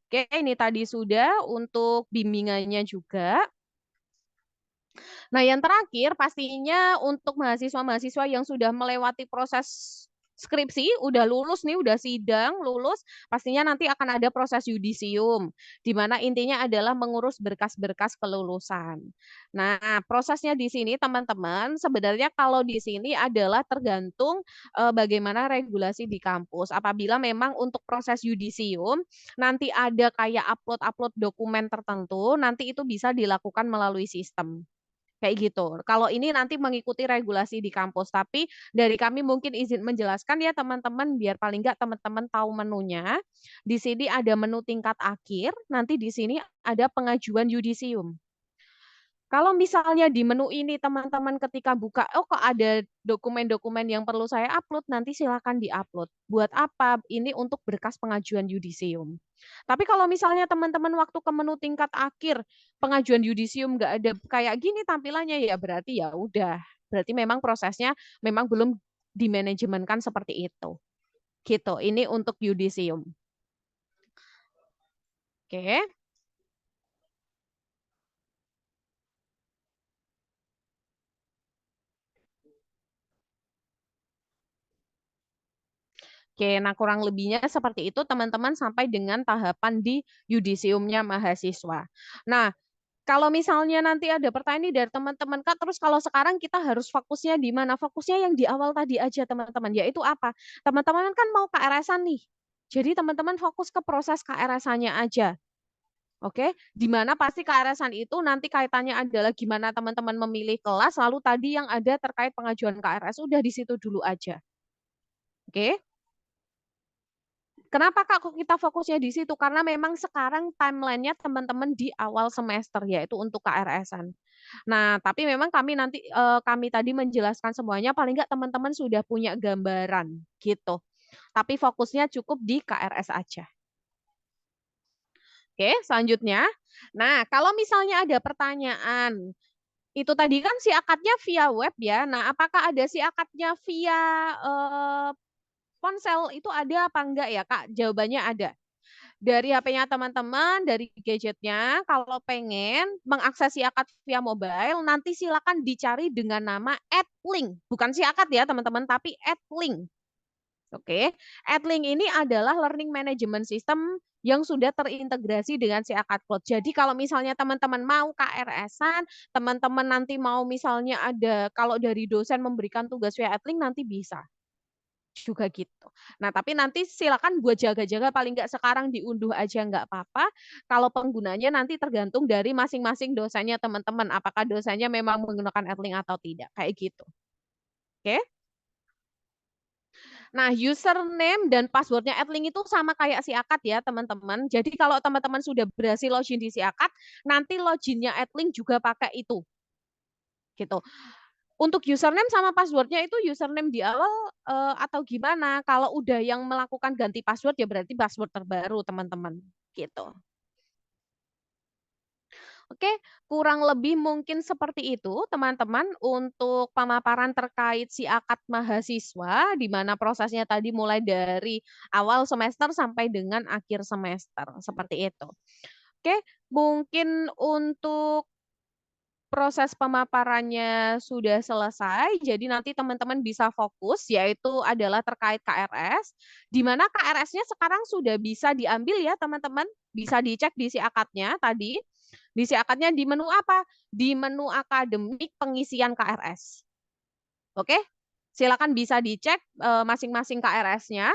Oke, ini tadi sudah untuk bimbingannya juga. Nah, yang terakhir pastinya untuk mahasiswa-mahasiswa yang sudah melewati proses skripsi, udah lulus nih, udah sidang, lulus, pastinya nanti akan ada proses yudisium, di mana intinya adalah mengurus berkas-berkas kelulusan. Nah, prosesnya di sini teman-teman, sebenarnya kalau di sini adalah tergantung bagaimana regulasi di kampus. Apabila memang untuk proses yudisium, nanti ada kayak upload-upload dokumen tertentu, nanti itu bisa dilakukan melalui sistem. Kayak gitu. Kalau ini nanti mengikuti regulasi di kampus, tapi dari kami mungkin izin menjelaskan ya teman-teman, biar paling nggak teman-teman tahu menunya. Di sini ada menu tingkat akhir, nanti di sini ada pengajuan yudisium. Kalau misalnya di menu ini teman-teman ketika buka, oh kok ada dokumen-dokumen yang perlu saya upload, nanti silakan di-upload. Buat apa? Ini untuk berkas pengajuan yudisium. Tapi kalau misalnya teman-teman waktu ke menu tingkat akhir pengajuan yudisium nggak ada kayak gini tampilannya, ya berarti ya udah. Berarti memang prosesnya memang belum dimanajemenkan seperti itu. Gitu. Ini untuk yudisium. Oke. Oke, nah kurang lebihnya seperti itu teman-teman sampai dengan tahapan di yudisiumnya mahasiswa. Nah, kalau misalnya nanti ada pertanyaan dari teman-teman, Kak, terus kalau sekarang kita harus fokusnya di mana? Fokusnya yang di awal tadi aja teman-teman, yaitu apa? Teman-teman kan mau KRS-an nih. Jadi teman-teman fokus ke proses KRS-annya aja. Oke, di mana pasti KRS-an itu nanti kaitannya adalah gimana teman-teman memilih kelas, lalu tadi yang ada terkait pengajuan KRS, udah di situ dulu aja. Oke. Kenapa Kak kok kita fokusnya di situ? Karena memang sekarang timeline-nya teman-teman di awal semester, yaitu untuk KRS-an. Nah, tapi memang kami tadi menjelaskan semuanya, paling nggak teman-teman sudah punya gambaran gitu. Tapi fokusnya cukup di KRS aja. Oke, selanjutnya. Nah, kalau misalnya ada pertanyaan, itu tadi kan si akadnya via web ya. Nah, apakah ada si akadnya via ponsel itu ada apa enggak ya, Kak? Jawabannya ada. Dari HP-nya teman-teman, dari gadgetnya, kalau pengen mengakses si akad via mobile, nanti silakan dicari dengan nama @link. Bukan si akad ya, teman-teman, tapi @link. Oke, @link ini adalah learning management system yang sudah terintegrasi dengan si akad Cloud. Jadi kalau misalnya teman-teman mau KRS-an, teman-teman nanti mau misalnya ada kalau dari dosen memberikan tugas via @link nanti bisa juga gitu. Nah, tapi nanti silakan buat jaga-jaga paling nggak sekarang diunduh aja nggak apa-apa. Kalau penggunanya nanti tergantung dari masing-masing dosennya teman-teman. Apakah dosennya memang menggunakan @link atau tidak, kayak gitu. Oke? Nah, username dan passwordnya @link itu sama kayak si akad ya, teman-teman. Jadi kalau teman-teman sudah berhasil login di si akad, nanti loginnya @link juga pakai itu. Gitu. Untuk username sama passwordnya itu username di awal atau gimana? Kalau udah yang melakukan ganti password ya berarti password terbaru, teman-teman. Gitu. Oke, kurang lebih mungkin seperti itu, teman-teman, untuk pemaparan terkait si akad mahasiswa, di mana prosesnya tadi mulai dari awal semester sampai dengan akhir semester, seperti itu. Oke, mungkin untuk proses pemaparannya sudah selesai, jadi nanti teman-teman bisa fokus, yaitu adalah terkait KRS, di mana KRS-nya sekarang sudah bisa diambil ya, teman-teman, bisa dicek di si akadnya tadi. Di si akadnya di menu apa? Di menu akademik pengisian KRS. Oke, silakan bisa dicek masing-masing KRS-nya.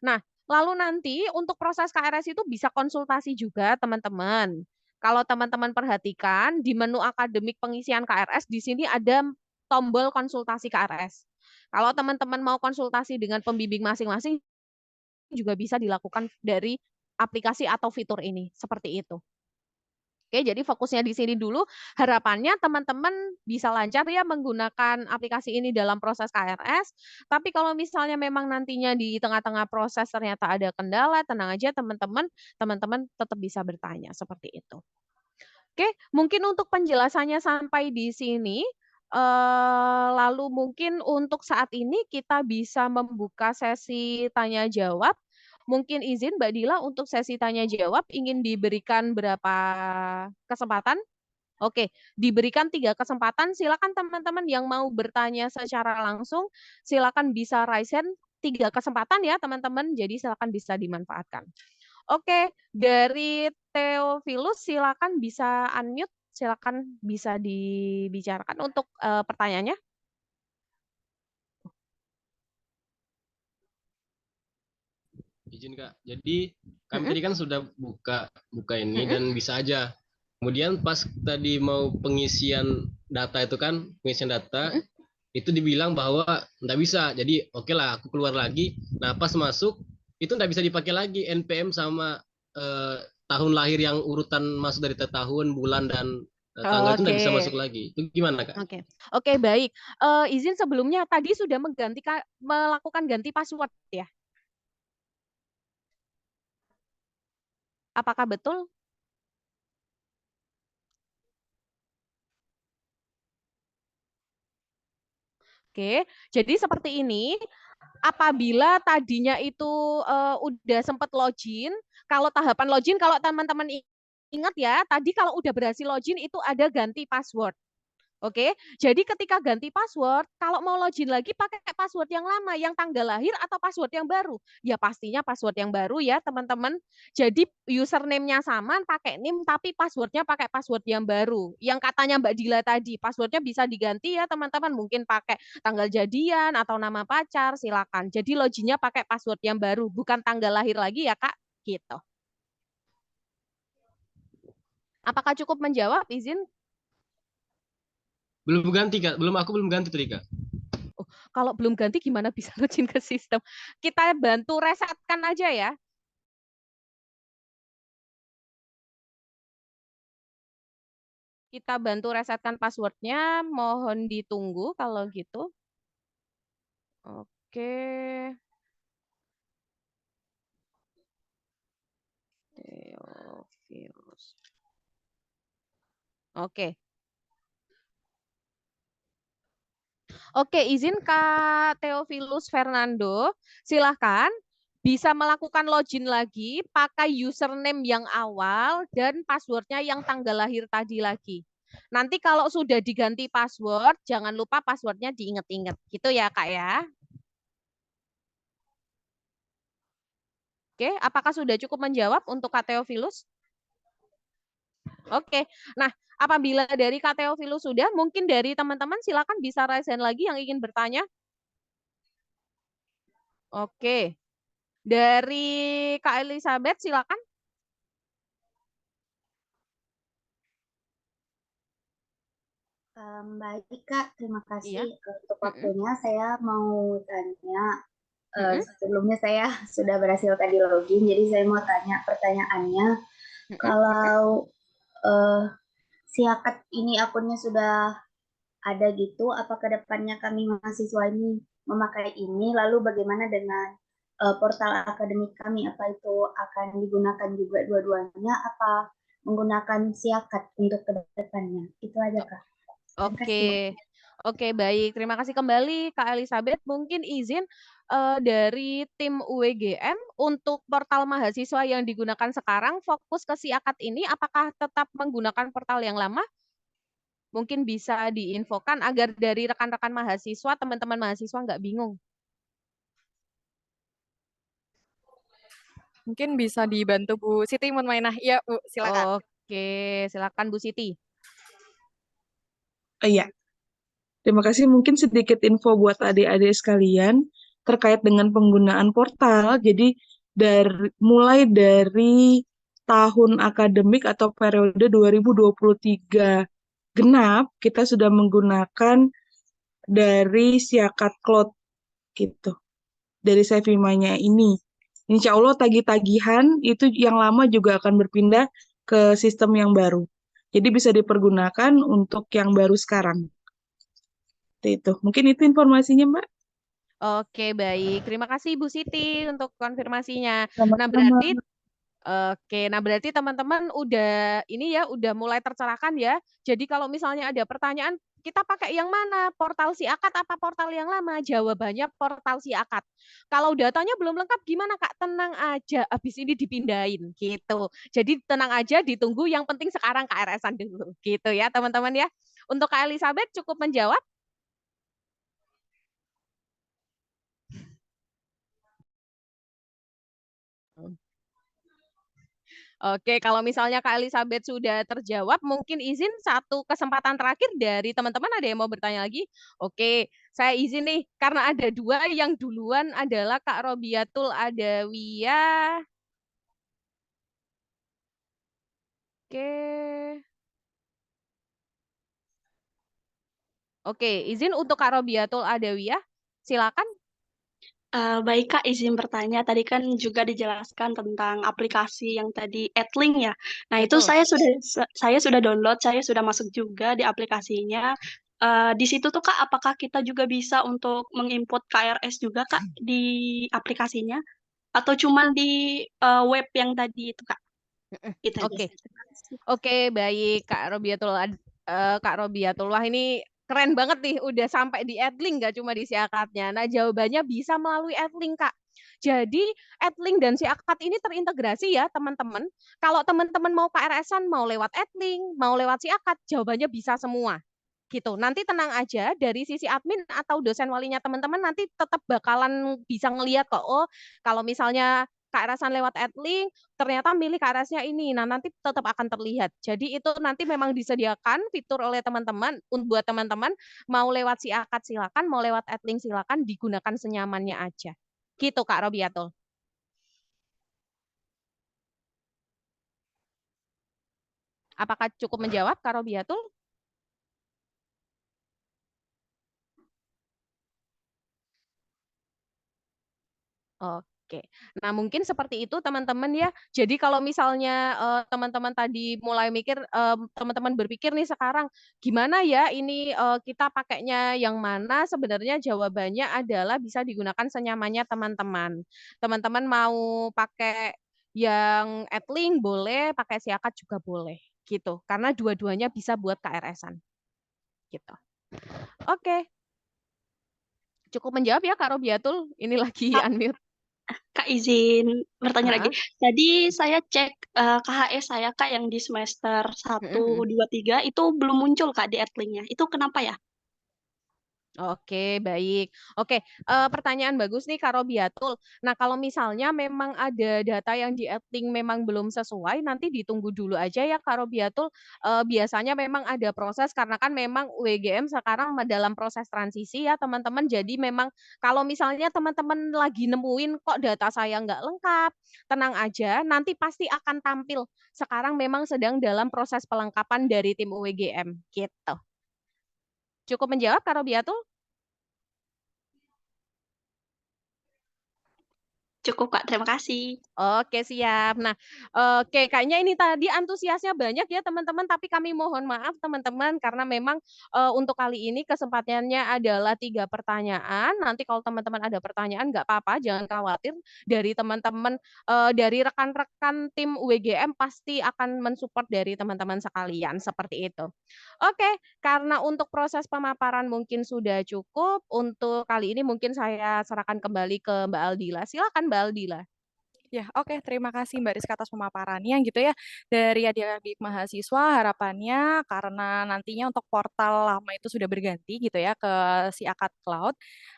Nah, lalu nanti untuk proses KRS itu bisa konsultasi juga, teman-teman. Kalau teman-teman perhatikan di menu akademik pengisian KRS di sini ada tombol konsultasi KRS. Kalau teman-teman mau konsultasi dengan pembimbing masing-masing juga bisa dilakukan dari aplikasi atau fitur ini, seperti itu. Oke, jadi fokusnya di sini dulu. Harapannya teman-teman bisa lancar ya menggunakan aplikasi ini dalam proses KRS. Tapi kalau misalnya memang nantinya di tengah-tengah proses ternyata ada kendala, tenang aja teman-teman, teman-teman tetap bisa bertanya seperti itu. Oke, mungkin untuk penjelasannya sampai di sini. Lalu mungkin untuk saat ini kita bisa membuka sesi tanya jawab. Mungkin izin Mbak Dila untuk sesi tanya jawab ingin diberikan berapa kesempatan? Oke, diberikan 3 kesempatan. Silakan teman-teman yang mau bertanya secara langsung, silakan bisa raise hand 3 kesempatan ya teman-teman. Jadi silakan bisa dimanfaatkan. Oke, dari Theophilus silakan bisa unmute, silakan bisa dibicarakan untuk pertanyaannya. Izin Kak. Jadi kami Mm-mm. tadi kan sudah buka ini Mm-mm. dan bisa aja. Kemudian pas tadi mau pengisian data itu kan, pengisian data Mm-mm. itu dibilang bahwa nggak bisa. Jadi oke lah, aku keluar lagi. Nah pas masuk itu nggak bisa dipakai lagi NPM sama tahun lahir yang urutan masuk dari tahun, bulan dan tanggal itu nggak bisa Oke. masuk lagi. Itu gimana Kak? Oke, oke baik. Izin sebelumnya tadi sudah melakukan ganti password ya? Apakah betul? Oke, jadi seperti ini. Apabila tadinya itu udah sempat login, kalau tahapan login, kalau teman-teman ingat ya, tadi kalau udah berhasil login itu ada ganti password. Oke, jadi ketika ganti password, kalau mau login lagi pakai password yang lama, yang tanggal lahir atau password yang baru? Ya pastinya password yang baru ya teman-teman. Jadi username-nya sama, pakai NIM, tapi passwordnya pakai password yang baru. Yang katanya Mbak Dila tadi, passwordnya bisa diganti ya teman-teman. Mungkin pakai tanggal jadian atau nama pacar, silakan. Jadi loginnya pakai password yang baru, bukan tanggal lahir lagi ya Kak. Gitu. Apakah cukup menjawab? Izin. Belum ganti Kak, aku belum ganti tadi Kak. Oh, kalau belum ganti gimana bisa login ke sistem? Kita bantu resetkan aja ya. kita bantu resetkan passwordnya. Mohon ditunggu kalau gitu. Oke. Theophilus. Oke. Oke, izin Kak Theophilus Fernando, silahkan bisa melakukan login lagi pakai username yang awal dan passwordnya yang tanggal lahir tadi lagi. Nanti kalau sudah diganti password, jangan lupa passwordnya diinget-inget. Gitu ya Kak ya. Oke, apakah sudah cukup menjawab untuk Kak Theophilus? Oke, nah apabila dari Kak Theophilus sudah, mungkin dari teman-teman silakan bisa raise hand lagi yang ingin bertanya. Oke, dari Kak Elizabeth silakan. Baik Kak, terima Iya. kasih untuk waktunya. Saya mau tanya, Mm-mm. sebelumnya saya sudah berhasil tadi login, jadi saya mau tanya pertanyaannya, Mm-mm. kalau si akad ini akunnya sudah ada gitu, apa ke depannya kami mahasiswa ini memakai ini, lalu bagaimana dengan portal akademik kami, apa itu akan digunakan juga dua-duanya, apa menggunakan si akad untuk ke depannya? Itu aja Kak. Terima kasih. Oke, baik. Terima kasih kembali Kak Elizabeth. Mungkin izin dari tim UWGM untuk portal mahasiswa yang digunakan sekarang fokus ke si akad ini, apakah tetap menggunakan portal yang lama? Mungkin bisa diinfokan agar dari rekan-rekan mahasiswa, teman-teman mahasiswa nggak bingung. Mungkin bisa dibantu Bu Siti Munmainah. Iya, Bu, silakan. Oke, silakan Bu Siti. Iya, terima kasih. Mungkin sedikit info buat adik-adik sekalian terkait dengan penggunaan portal. Jadi mulai dari tahun akademik atau periode 2023 genap, kita sudah menggunakan dari Siakat Cloud gitu. Dari Sevimanya ini. Insya Allah tagih-tagihan itu yang lama juga akan berpindah ke sistem yang baru. Jadi bisa dipergunakan untuk yang baru sekarang. Itu. Mungkin itu informasinya, Mbak. Oke, baik. Terima kasih Bu Siti untuk konfirmasinya. Sama-sama. Nah berarti teman-teman udah ini ya, udah mulai tercerahkan ya. Jadi kalau misalnya ada pertanyaan, kita pakai yang mana? Portal si akad apa portal yang lama? Jawabannya portal si akad. Kalau datanya belum lengkap gimana Kak? Tenang aja, habis ini dipindahin gitu. Jadi tenang aja, ditunggu. Yang penting sekarang KRS-an dulu, gitu ya teman-teman ya. Untuk Kak Elizabeth cukup menjawab. Oke, kalau misalnya Kak Elizabeth sudah terjawab, mungkin izin satu kesempatan terakhir dari teman-teman ada yang mau bertanya lagi? Oke, saya izin nih, karena ada dua yang duluan adalah Kak Robiatul Adawiyah. Oke. Oke, izin untuk Kak Robiatul Adawiyah, silakan. Baik Kak, izin bertanya. Tadi kan juga dijelaskan tentang aplikasi yang tadi Adlink ya. Nah, itu Betul. saya sudah download, saya sudah masuk juga di aplikasinya. Di situ tuh Kak, apakah kita juga bisa untuk menginput KRS juga Kak di aplikasinya? Atau cuma di web yang tadi itu Kak? Itu aja. Oke. Terima kasih. Oke, baik Kak Robiatullah ini keren banget nih, udah sampai di Adlink gak cuma di Siakatnya. Nah, jawabannya bisa melalui Adlink, Kak. Jadi, Adlink dan Siakat ini terintegrasi ya, teman-teman. Kalau teman-teman mau KRS-an, mau lewat Adlink, mau lewat Siakat, jawabannya bisa semua. Gitu. Nanti tenang aja, dari sisi admin atau dosen walinya teman-teman nanti tetap bakalan bisa ngeliat kok, oh kalau misalnya KRS-an lewat Adlink, ternyata milih KRS-nya ini. Nah, nanti tetap akan terlihat. Jadi itu nanti memang disediakan fitur oleh teman-teman, buat teman-teman mau lewat si akad silakan, mau lewat Adlink silakan, digunakan senyamannya aja. Gitu Kak Robiatul. Apakah cukup menjawab Kak Robiatul? Oke. Nah, mungkin seperti itu teman-teman ya. Jadi kalau misalnya teman-teman tadi mulai mikir, teman-teman berpikir nih sekarang, gimana ya ini kita pakainya yang mana? Sebenarnya jawabannya adalah bisa digunakan senyamannya teman-teman. Teman-teman mau pakai yang Edlink boleh, pakai Siakat juga boleh gitu. Karena dua-duanya bisa buat KRS-an gitu. Oke, cukup menjawab ya Kak Robiatul. Ini lagi Kak, unmute. Kak izin bertanya lagi. Heeh. Tadi saya cek KHS saya Kak yang di semester 1, 2, 3 itu belum muncul Kak di Edlink-nya. Itu kenapa ya? Oke, baik. Oke, pertanyaan bagus nih Kak Robiatul. Nah, kalau misalnya memang ada data yang di Edlink memang belum sesuai, nanti ditunggu dulu aja ya Kak Robiatul. Biasanya memang ada proses karena kan memang UGM sekarang dalam proses transisi ya teman-teman. Jadi memang kalau misalnya teman-teman lagi nemuin kok data saya nggak lengkap, tenang aja, nanti pasti akan tampil. Sekarang memang sedang dalam proses pelengkapan dari tim UGM gitu. Cukup menjawab Kak Robiatul? Cukup Kak, terima kasih. Oke, siap. Nah, oke, kayaknya ini tadi antusiasnya banyak ya teman-teman, tapi kami mohon maaf teman-teman karena memang untuk kali ini kesempatannya adalah 3 pertanyaan. Nanti kalau teman-teman ada pertanyaan nggak apa-apa, jangan khawatir. Dari teman-teman, dari rekan-rekan tim UGM pasti akan mensupport dari teman-teman sekalian, seperti itu. Oke, karena untuk proses pemaparan mungkin sudah cukup, untuk kali ini mungkin saya serahkan kembali ke Mbak Aldila. Silakan Mbak Aldila. Ya, oke. Terima kasih Mbak Rizka atas pemaparannya gitu ya. Dari adik-adik mahasiswa harapannya karena nantinya untuk portal lama itu sudah berganti gitu ya ke si Akad Cloud.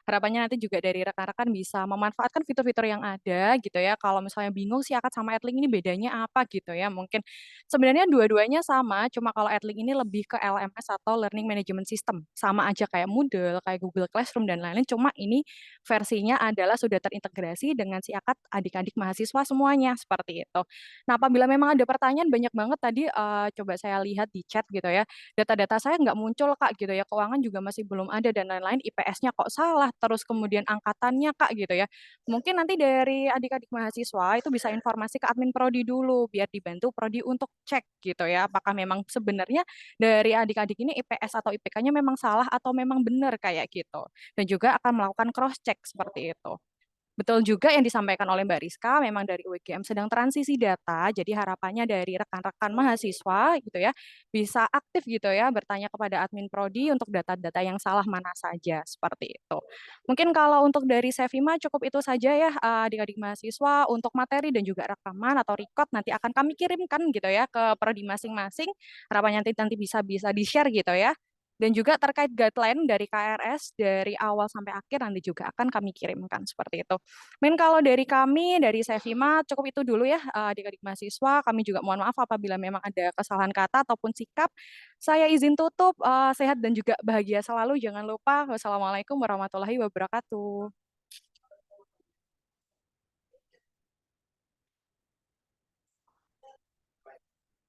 Harapannya nanti juga dari rekan-rekan bisa memanfaatkan fitur-fitur yang ada gitu ya. Kalau misalnya bingung si Akad sama Edlink ini bedanya apa gitu ya. Mungkin sebenarnya dua-duanya sama, cuma kalau Edlink ini lebih ke LMS atau Learning Management System. Sama aja kayak Moodle, kayak Google Classroom dan lain-lain, cuma ini versinya adalah sudah terintegrasi dengan si Akad adik-adik mahasiswa semuanya seperti itu. Nah, apabila memang ada pertanyaan banyak banget tadi coba saya lihat di chat gitu ya. Data-data saya nggak muncul Kak gitu ya. Keuangan juga masih belum ada dan lain-lain. IPS-nya kok salah, terus kemudian angkatannya Kak gitu ya. Mungkin nanti dari adik-adik mahasiswa itu bisa informasi ke admin prodi dulu biar dibantu prodi untuk cek gitu ya. Apakah memang sebenarnya dari adik-adik ini IPS atau IPK-nya memang salah atau memang benar kayak gitu. Dan juga akan melakukan cross check seperti itu. Betul juga yang disampaikan oleh Mbak Rizka, memang dari UGM sedang transisi data, jadi harapannya dari rekan-rekan mahasiswa gitu ya, bisa aktif gitu ya, bertanya kepada admin prodi untuk data-data yang salah mana saja, seperti itu. Mungkin kalau untuk dari Sevima cukup itu saja ya, adik-adik mahasiswa, untuk materi dan juga rekaman atau record nanti akan kami kirimkan gitu ya ke prodi masing-masing, harapannya nanti bisa di-share gitu ya. Dan juga terkait guideline dari KRS dari awal sampai akhir nanti juga akan kami kirimkan seperti itu. Mungkin kalau dari kami, dari Sevima, cukup itu dulu ya adik-adik mahasiswa. Kami juga mohon maaf apabila memang ada kesalahan kata ataupun sikap. Saya izin tutup, sehat dan juga bahagia selalu. Jangan lupa. Wassalamualaikum warahmatullahi wabarakatuh.